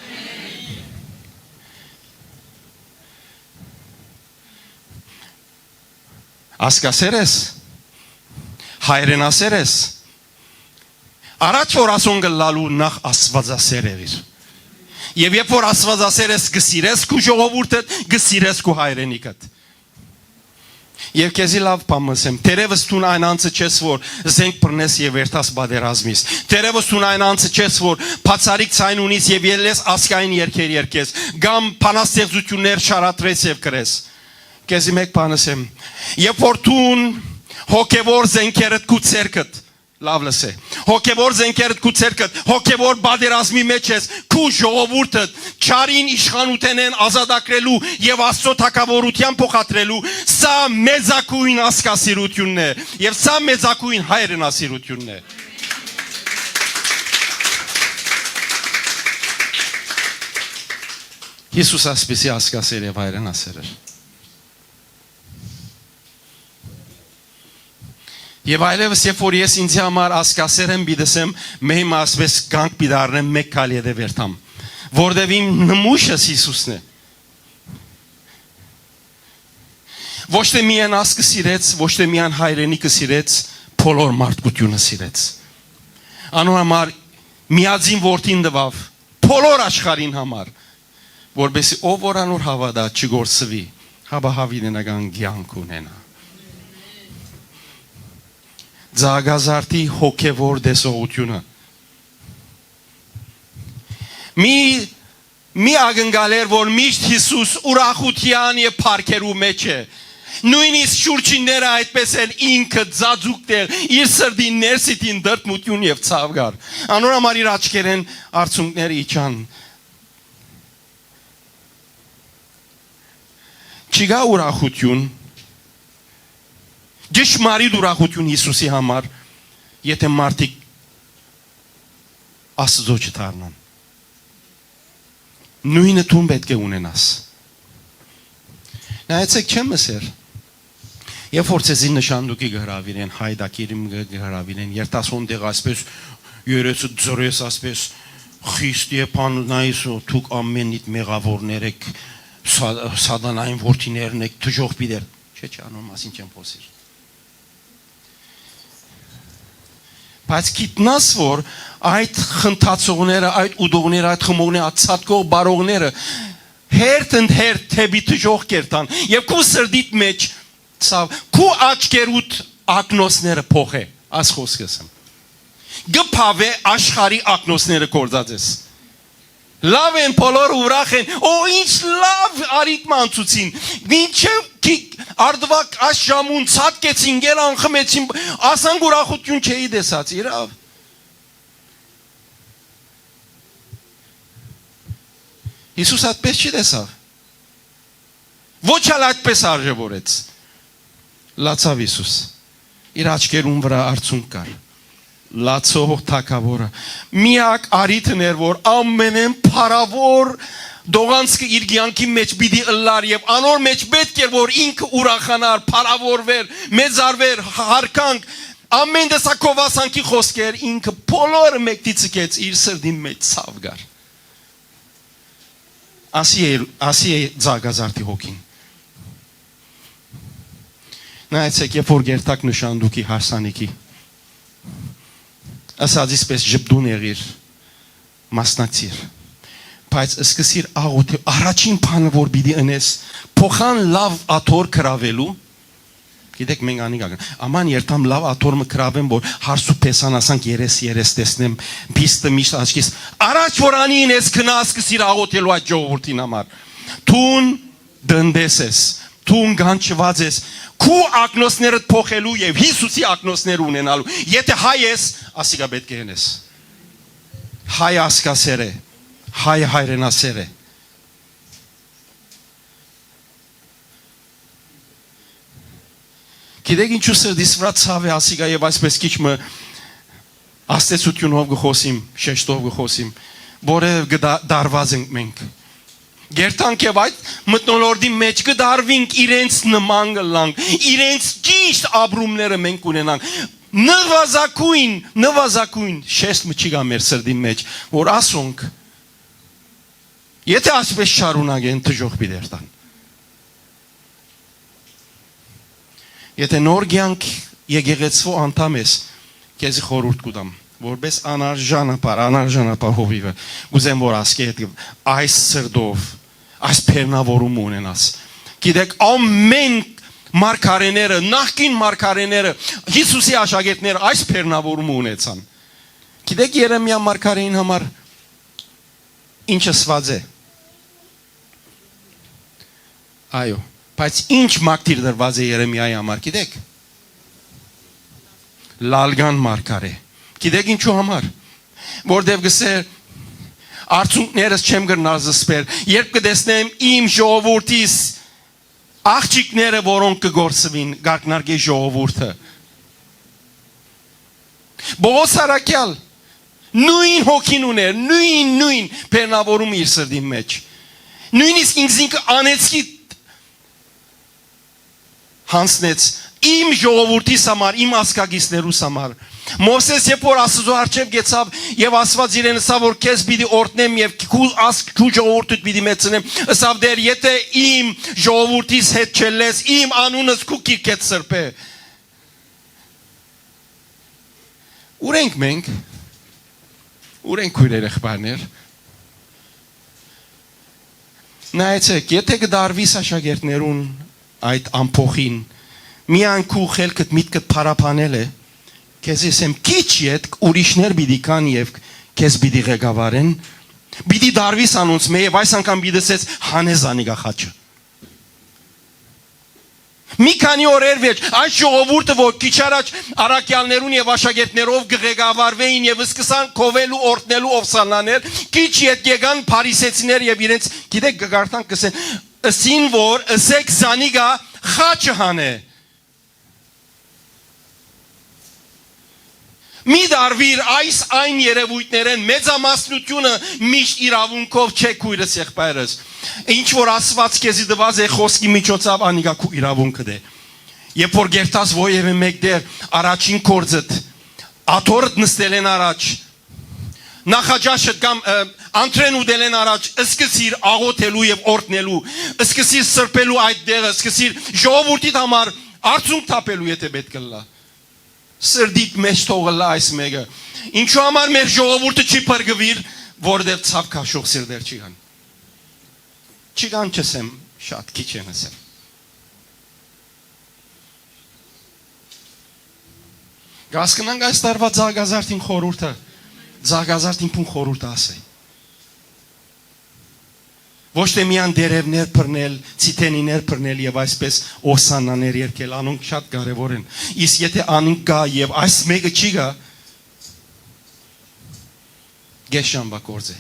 Ասկասեր ես հայրենասեր ես Առաջ որ ասոն գլալու նախ ասվածասեր եղիր Եվ երբ որ ասվածասեր ես գսիրես քու ժողովուրդդ գսիրես քու հայրենիքդ Եվ քեզի լավ բամսեմ Տերևս տուն այն անցը չես որ զենք բռնես եւ երթաս բادرազմիս Տերևս տուն այն անցը չես որ բացարիք ցայն ունիս եւ ելես ասկային երկեր երկես Գամ փանաստեղծություններ շարատրես եւ գրես Քեզի մեկ բանսեմ Երբ որ տուն հոգեվոր զենքերդ քու ցերկդ Լավ լսե Հոգեվոր զենքերդ քու ցերկդ հոգեվոր բادرազմի մեջ ես քու ժողովուրդդ չարին իշխանութենեն ազատագրելու եւ Աստծո թակավորության փոխադրելու սա մեծակույն ասկասիրությունն է եւ սա մեծակույն հայրենասիրությունն է Հիսուս ասպիսի ասկասեր եւ հայրենասեր էր Եվ այլևս երբ որ ես ինձ համար ասկասեր եմ բիդեսեմ մեհիմ ասվես գանք բիդարնեմ մեկ կալի է վերթամ որտեւ իմ նմուշս Հիսուսն է Ոչ թե միայն ասկը սիրեց ոչ թե միայն հայրենիքը սիրեց բոլոր մարդկությունը սիրեց Անոր համար միածին որդին տվավ բոլոր աշխարհին համար որբեսի ով որ անոր հավատա չգործվի հաբա հավիտենական կյանք ունենա Զագազարտի հոգևոր դեսողությունը Մի ագնգալեր որ միշտ Հիսուս ուրախության եւ փառքերու մեջ է Նույնիսկ շուրջինները այդպես են ինքը ձաձուկտել իր սրտի ներսիտին դրտմություն եւ ցավ գար Անոր համար իր աչքերեն արցունքները իջան Չկա ուրախություն, ճշմարիտ ուրախություն Հիսուսի համար, եթե մարդիկ Աստծո չդառնան։ Նույնը դու պետք է ունենաս։ Նայեցեք չեմ ասել։ Երբ որ ցեզի նշանդուկի գհրավիրեն, հայդակիրիմ գհրավիրեն, երտասոն դեղ ասպես յուրեցու ծորես ասպես Խիստի պաննայսո թուք ամենիդ մեղավորներ եք սատանային որդիներն եք դժոխ բիդեր չէ չանոն մասին չեմ խոսիր բայց գիտնաս որ այդ խնդացողները այդ ուդողները այդ խմողները այդ ցածկող բարողները հերթ ընդ հերթ թեպի դժոխ կերտան եւ քու սրդիտ մեջ ցավ քու աչքերուտ ակնոսները փոխե աս խոսքս գփավե աշխարի ակնոսները կորձած լավ են բոլոր ուրախ են օ ինչ լավ արիտման ցուցին ինչեւ արդվակ այս ժամուն ցածկեցին գերան խմեցին ասան ուրախություն չէի դեսած իրավ Հիսուս այդպես չի տեսավ ոչ էլ այդպես արժևորեց լացավ Հիսուս իր աչքերուն վրա արցունք կար լացող թակավորը միակ արիթն էր որ ամենեն փարավոր դողանցքը իր կյանքի մեջ պիտի ըլլար եւ անոր մեջ պետք էր որ ինքը ուրախանար փարավորվեր մեծարվեր հարկանք ամեն տեսակով ասանքի խոսքեր ինքը բոլորը մեկտիցկեց իր սրդի մեջ ցավ գար ասի զարգազարդի հոգին նայեցեք երբ որ գերտակ նշանդուկի հարսանիքի ասածից պես ժպտուն եղիր մասնակցիր բայց սկսիր աղոթել առաջին բանը որ պիտի ընես փոխան լավ աթոր կրավելու գիտեք մենք անի գան աման երթամ լավ աթորը կրավեմ որ հարսու պեսան ասանք երես տեսնեմ բիստը միշտ աչքիս առաջ որ անի ինես քնա սկսիր աղոթելու այդ ժողովրդին համար թուն դնդեսես թուն գանչված ես քու ակնոսները փոխելու եւ Հիսուսի ակնոսներ ունենալու եթե հայ ես ասիկա պետք է ենես հայ ասկասեր է հայ հայրենասեր է գիտեք ինչու սրդիս վրա ցավ է ասիկա եւ այսպես քիչ մը աստեցությունով գխոսիմ շեշտով գխոսիմ որը դարված ենք մենք Գերտանք եւ այդ մտնոլորդի մեջ կդարվինք իրենց նման գլանք իրենց ճիշտ ապրումները մենք ունենանք նվազագույն շեստ մչիգա մեր սրդի մեջ որ ասոնք եթե ասպես շարունակեն դժոխ բիդերտան եթե նոր կյանք եկեղեցու անդամ ես քեզ խորհուրդ կուտամ որպես անարժանապար հովիվը գուզեմ որ ասկե այս սրդով այս փերնավորում ունենաս գիտեք ամեն մարգարեները նախկին մարգարեները Հիսուսի աշակերտները այս փերնավորում ունեցան գիտեք Երեմիա մարգարեին համար ինչ ասված է այո բայց ինչ մակտիր դրված է Երեմիայի համար գիտեք լալգան մարգարե գիտեք ինչու համար որտեվ գսեր Արցունքներս չեմ գրնալ զսպեր երբ կտեսնեմ իմ ժողովուրդիս աղջիկները որոնք կգործվին գարկնարգե ժողովուրդը Բողոս Արաքյալ նույն հոգին ուներ նույն բեռնավորում իր սրդի մեջ նույնիսկ ինքնին անեցքի հանցնեց իմ ժողովրդիս համար իմ ասկագիստներուս համար Մովսես երբ որ Աստծո առջև գեցավ եւ ասված իրեն ասավ որ քեզ պիտի օրհնեմ եւ քու ժողովուրդդ պիտի մեծնեմ ասավ դեր եթե իմ ժողովրդիս հետ չելես իմ անունս քու կիրքետ սրբե Ուրենք մենք ուրենք քույրեր եղբայրներ Նայեցեք եթե կդարվիս աշակերտներուն այդ ամփոխին միան քու խելքդ միտքդ փարապանել է Քեզ ասեմ քիչ ետ ուրիշներ պիտի կան եւ քեզ պիտի ղեկավարեն պիտի դարվիս անոնց մե եւ այս անգամ պիտի ասես հանեզանի գախաճը Մի քանի օրեր վեճ այս ժողովուրդը որ քիչ առաջ արաքյալներուն եւ աշակերտներով ղեկավարվեին եւ սկսան կովելու օրտնելու ովսանաներ քիչ ետ եկան փարիսեցիներ եւ իրենց գիտեք գարտան կսեն ըսին որ ըսեք զանիգա խաչը հանե։ Մի դարվիր այս այն երևույթներեն մեծամասնությունը միշտ իրավունքով չէ քույրս եղբայրս։ Ինչ որ ասված քեզի դված է խոսքի միջոցով անիգա քու իրավունքը դե։ Երբ որ գերտաս ովևէ մեկդեր առաջին կորձդ աթորդ նստել են առաջ նախաճաշը կամ անտրեն ուդել են առաջ սկսիր աղոթելու եւ օրհնելու սկսիր սրբելու այդ դեղը սկսիր ժողովրդիդ համար արցունք թափելու եթե պետք է լա սրդիդ մեջ թողլա այս մեկը ինչու համար մեր ժողովուրդը չի բրգվիր որտեղ ցավ քաշող սիրտեր չի կան չկան չսեմ շատ քիչ եմ ասեմ Գասկնանք այս տարվա ձագազարդին խորուրդը Ձագազարդին փուն խորուրդ ասե Ոչ թե միան դերևներ բռնել, ցիտենիներ բռնել եւ այսպես օսանաներ երկել, անոնք շատ կարեւոր են։ Իսկ եթե անոնք գա եւ այս մեկը չի գա, գեշամվա կորձ է։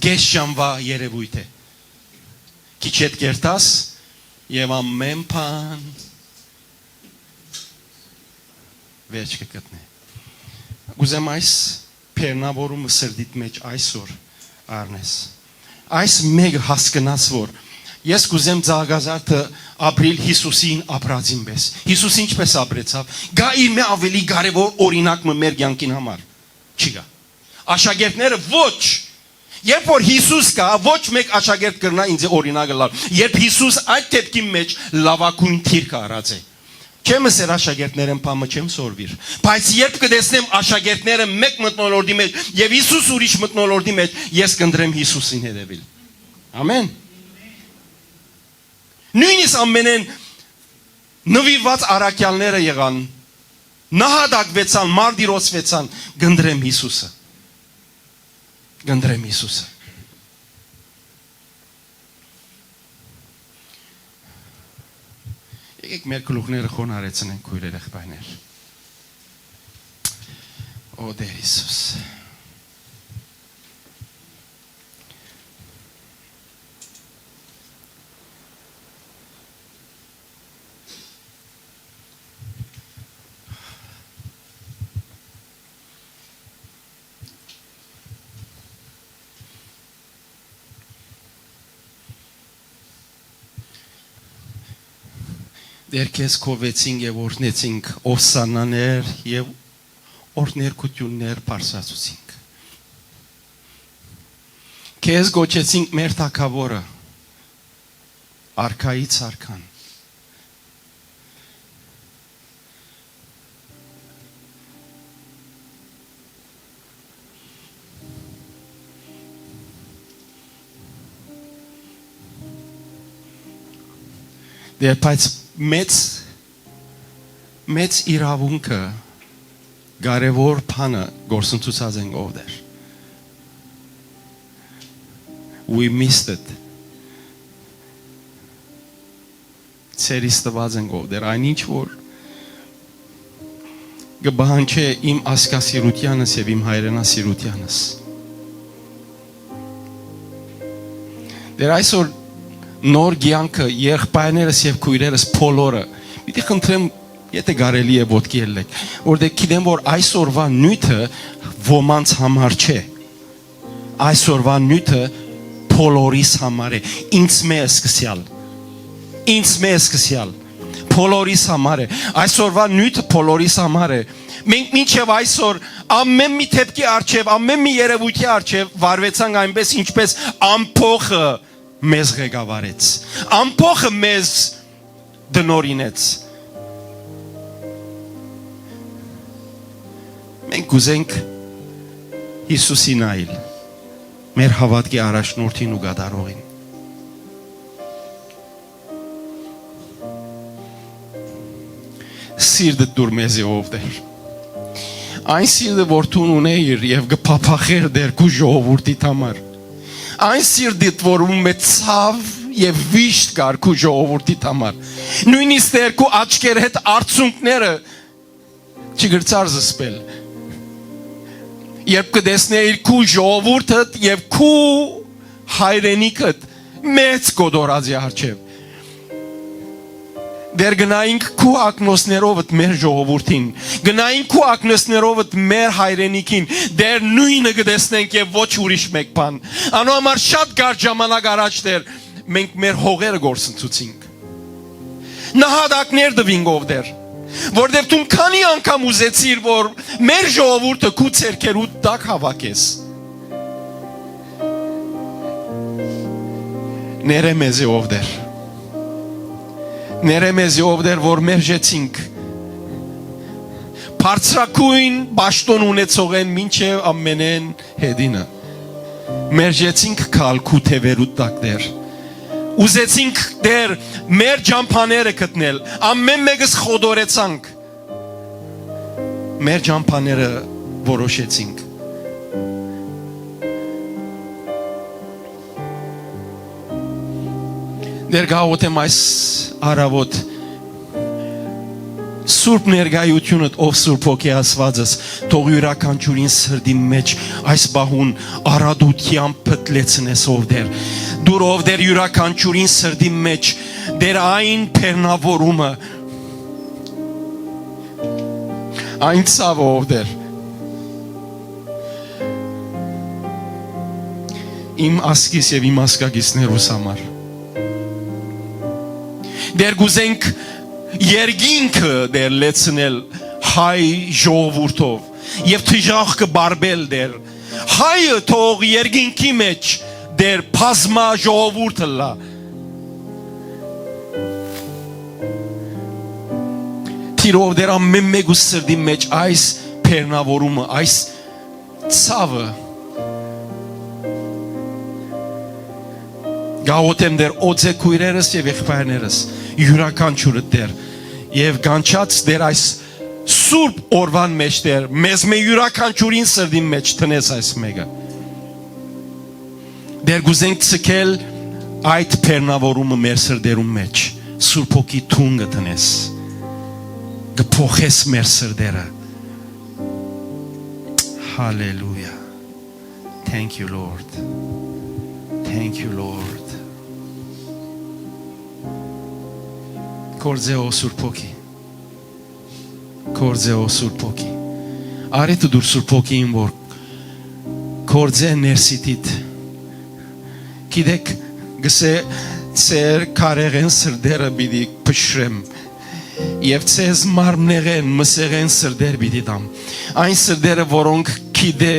Գեշամվա երևույթ է։ Քիչ հետ կերտաս եւ ամեն բան վերջ կգտնի։ Գուզեմ այս Պերնավորումը սրդիդ մեջ այսօր առնես Այս մեկը հասկնաց որ ես կուզեմ ձագազարդը ապրիլ Հիսուսին ապրածին պես Հիսուսին ինչպես ապրեցավ գա իր մե ավելի կարևոր օրինակը մեր կյանքին համար չի գա աշակերտները ոչ երբ որ Հիսուս կա ոչ մեկ աշակերտ կրնա ինձ օրինակը լավ երբ Հիսուս այդ դեպքի մեջ լավագույն թիրք արած է Չեմ ասել աշակերտներն բամը չեմ սորվիր բայց երբ կտեսնեմ աշակերտները մեկ մտնոլորտի մեջ եւ Հիսուս ուրիշ մտնոլորտի մեջ ես կընտրեմ Հիսուսին հետևել ամեն նույնիսկ ամենեն նվիրված արաքյալները եղան նահատակվեցան մարտիրոսվեցան կընտրեմ Հիսուսը Եկեք մեր գլուխները խոնարհեցնենք քույրեր եղբայրներ Օ Տեր Հիսուս Դեր քեզ կովեցինք եւ օրհնեցինք օսանաներ եւ օրհներկություններ բարձրացուցինք Քեզ գոչեցինք մեր թագավորը արքայից արքան Դեր բայց մեծ իրավունքը կարևոր բանը գործընթացած են ով դեր We missed it Ցերիս տված են ով դեր այն ինչ որ գբահանչե իմ ասկասիրությանս եւ իմ հայրենասիրությանս Դեր այսօր Նոր գյանքը եղբայրներս եւ քույրերս փոլորը պիտի խնդրեմ եթե կարելի է ոտքի ելեք որտեղ գիտեմ որ այսօրվա նյութը ոմանց համար չէ այսօրվա նյութը փոլորիս համար է ինձ սկսյալ փոլորիս համար է այսօրվա նյութը փոլորիս համար է մենք մինչև այսօր ամեն մի դեպքի արչև ամեն մի երևույթի արչև վարվեցանք այնպես ինչպես ամփոխը մեզ ղեկավարեց ամփոխը մեզ դնորինեց մենք ուզենք Հիսուսին այլ մեր հավատքի առաջնորդին ու գադարողին սիրտը դուր մեզ ով դեր այն սիրտը որ դու ունեիր եւ գփափախեր դեր քու ժողովրդի համար Այն սիրտիդ որում է ցավ եւ վիշտ կար քու ժողովրդի համար նույնիսկ դեր քու աչքեր հետ արցունքները չգրծար զսպել երբ կտեսնեիր քու ժողովուրդդ եւ քու հայրենիքդ մեծ կոդորածի արչև դեր գնայինք քու ակնոսներով մեր ժողովրդին գնայինք քու ակնոսներով մեր հայրենիքին դեր նույնը գտեսնենք եւ ոչ ուրիշ մեկ բան անոմար շատ գար ժամանակ առաջ դեր մենք մեր հողերը գործընծուցինք նահատակներ դվինք ով դեր որտեղ դու քանի անգամ ուզեցիր որ մեր ժողովուրդը քու ցերկերու տակ հավաքես ներեմեզի ով դեր Ներեմեզի ով դեր որ մերժեցինք Բարձրակույն պաշտոն ունեցողեն մինչև ամենեն հետինը մերժեցինք քալքու թևերու տակ դեր ուզեցինք դեր մեր ջամփաները գտնել ամեն մեկս խոդորեցանք մեր ջամփաները որոշեցինք Ներգաղութեմ այս արավոտ Սուրբ ներգայությունդ ով Սուրբ ոգի ասվածս թող յուրաքանչյուրին սրդի մեջ այս բահուն արադությամբ փտլեցնես ով դեր դուր ով դեր յուրաքանչյուրին սրդի մեջ դեր այն փեռնավորումը այն ցավը ով դեր իմ ասկիս եւ իմ ասկագիսներուս համար Դեր գուզենք երգինքը դեր լեցնել հայ ժողովուրդով եւ թիժախքը բարբել դեր հայը թող երգինքի մեջ դեր բազմա ժողովուրդը լա Տիրով դեր ամեն մեկու սրդի մեջ այս փեռնավորումը այս ցավը Գաղութեմ դեր օձե քույրերս եւ եղբայրներս յուրաքանչյուրը դեր եւ գանչած դեր այս սուրբ օրվան մեջ դեր մեզ մե յուրաքանչյուրին սրդի մեջ տնես այս մեկը դեր գուզենք ցկել այդ փեռնավորումը մեր սրդերում մեջ սուրբ ոգի թունգը տնես գփոխես մեր սրդերը Hallelujah Thank you Lord Thank you Lord Կորձեո Սուրբ ոգի Կորձեո Սուրբ ոգի Արեթ դուր Սուրբ ոգին որ կորձե ներսիտիդ Գիտեք գսե ծեր կարեղեն սրդերը բիդի փշրեմ Եվ ցեզ մարմներեն մսեղեն սրդեր բիդի դամ Այն սրդերը որոնք գիտե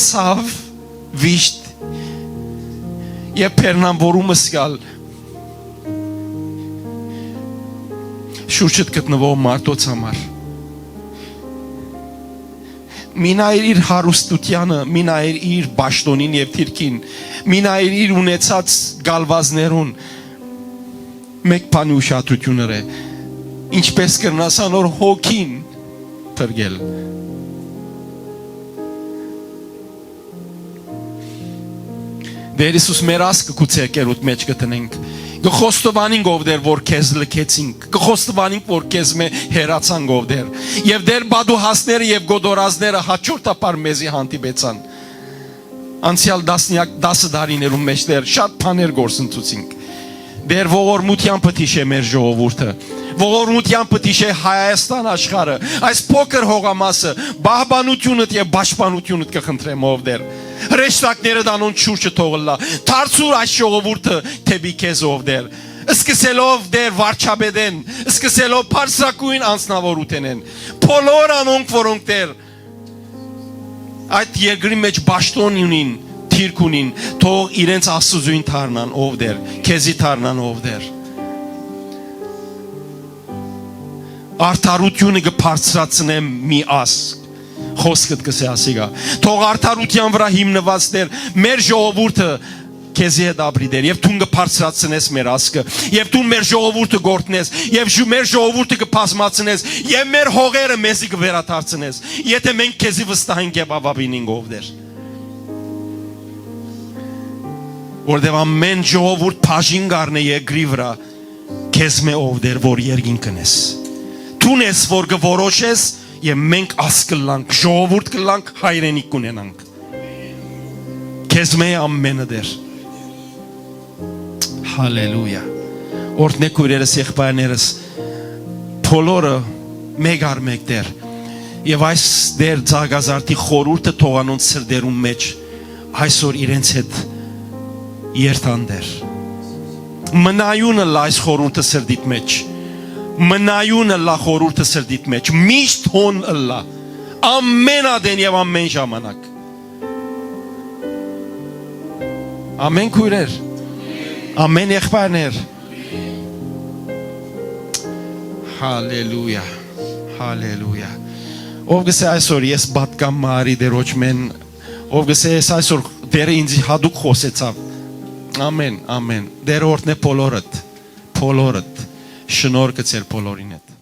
ցավ վիշտ Եվ փեռնավորումը սկալ Շուրջդ գտնվող մարդոց համար Մինայր իր հարուստությանը, մինայր իր բաշտոնին եւ թիրքին, մինայր իր ունեցած գալվազներուն մեկ բանի ուշադրությունները ինչպես կրնաս անոր հոգին փրկել Դեր Հիսուս մեր ասկը կուցերկերուտ մեջ գտնենք Գխոստովանինք ով դեր որ քեզ լքեցինք Գխոստովանինք որ քեզ մե հերացանք ով դեր Եվ դեր բադուհասները եւ գոդորազները հաջորդապար մեզի հանդիպեցան Անցյալ 10 տարիներում մեջ դեր շատ բաներ գործընծուցինք Դեր ողորմությամբ թիշե մեր ժողովուրդը Ողորմությամբ թիշե Հայաստան աշխարհը Այս փոքր հողամասը բահբանությունդ եւ պաշտպանությունդ կխնդրեմ ով դեր Հրեշտակները դանոն շուրջը թողլա Դարձուր այս ժողովուրդը թեպի քեզ ով դեր Սկսելով դեր վարչապետեն Սկսելով բարձրակույն անձնավորութենեն Բոլոր անոնք որոնք դեր Այդ երկրի մեջ պաշտոն ունին Թիրք ունին թող իրենց աստուծույն դառնան ով դեր քեզի դառնան ով դեր Արդարությունը կբարձրացնեմ մի ասկ Խոսքդ կսե ասիգա Թող արդարության վրա հիմնված դեր մեր ժողովուրդը քեզի հետ ապրի դեր եւ դու կբարձրացնես մեր ասկը եւ դու մեր ժողովուրդը գործնես եւ մեր ժողովուրդը կբազմացնես եւ մեր հողերը մեզի կվերադարձնես եթե մենք քեզի վստահենք եւ ավաբինենք ով դեր Որտեղ ամեն ժողովուրդ բաժին գառնե երկրի վրա քեզ մե ով դեր որ երկին կնես Դու ես որ կորոշես եւ մենք ասկլանք ժողովուրդ կլանք հայրենիք կունենանք Քեզ մե ամենը դեր Հալելույա։ Օրհնեք քույրերս, եղբայրներս, բոլորը մեկ առ մեկ դեր։ Եվ այս դեր ցագազարտի խորուրդը թողանոց սրդերում մեջ այսօր իրենց հետ երթան դեր։ Մնայունը լայս խորուրդը սրդիտ մեջ։ Մնայունը լա խորուրդը սրդիտ մեջ։ Միշտ հոն լա։ Ամեն ադեն եւ ամեն ժամանակ։ Ամեն քույրեր։ Ամեն եղբայրներ։ Հալելույա։ Հալելույա։ Ով գսե այսօր ես բատկամ մարի դերոջ մեն, ով գսե ես այսօր դերը ինձ հադուկ խոսեցավ։ Ամեն, ամեն։ Դեր օրհնե բոլորդ, շնորհքը ձեր բոլորին հետ։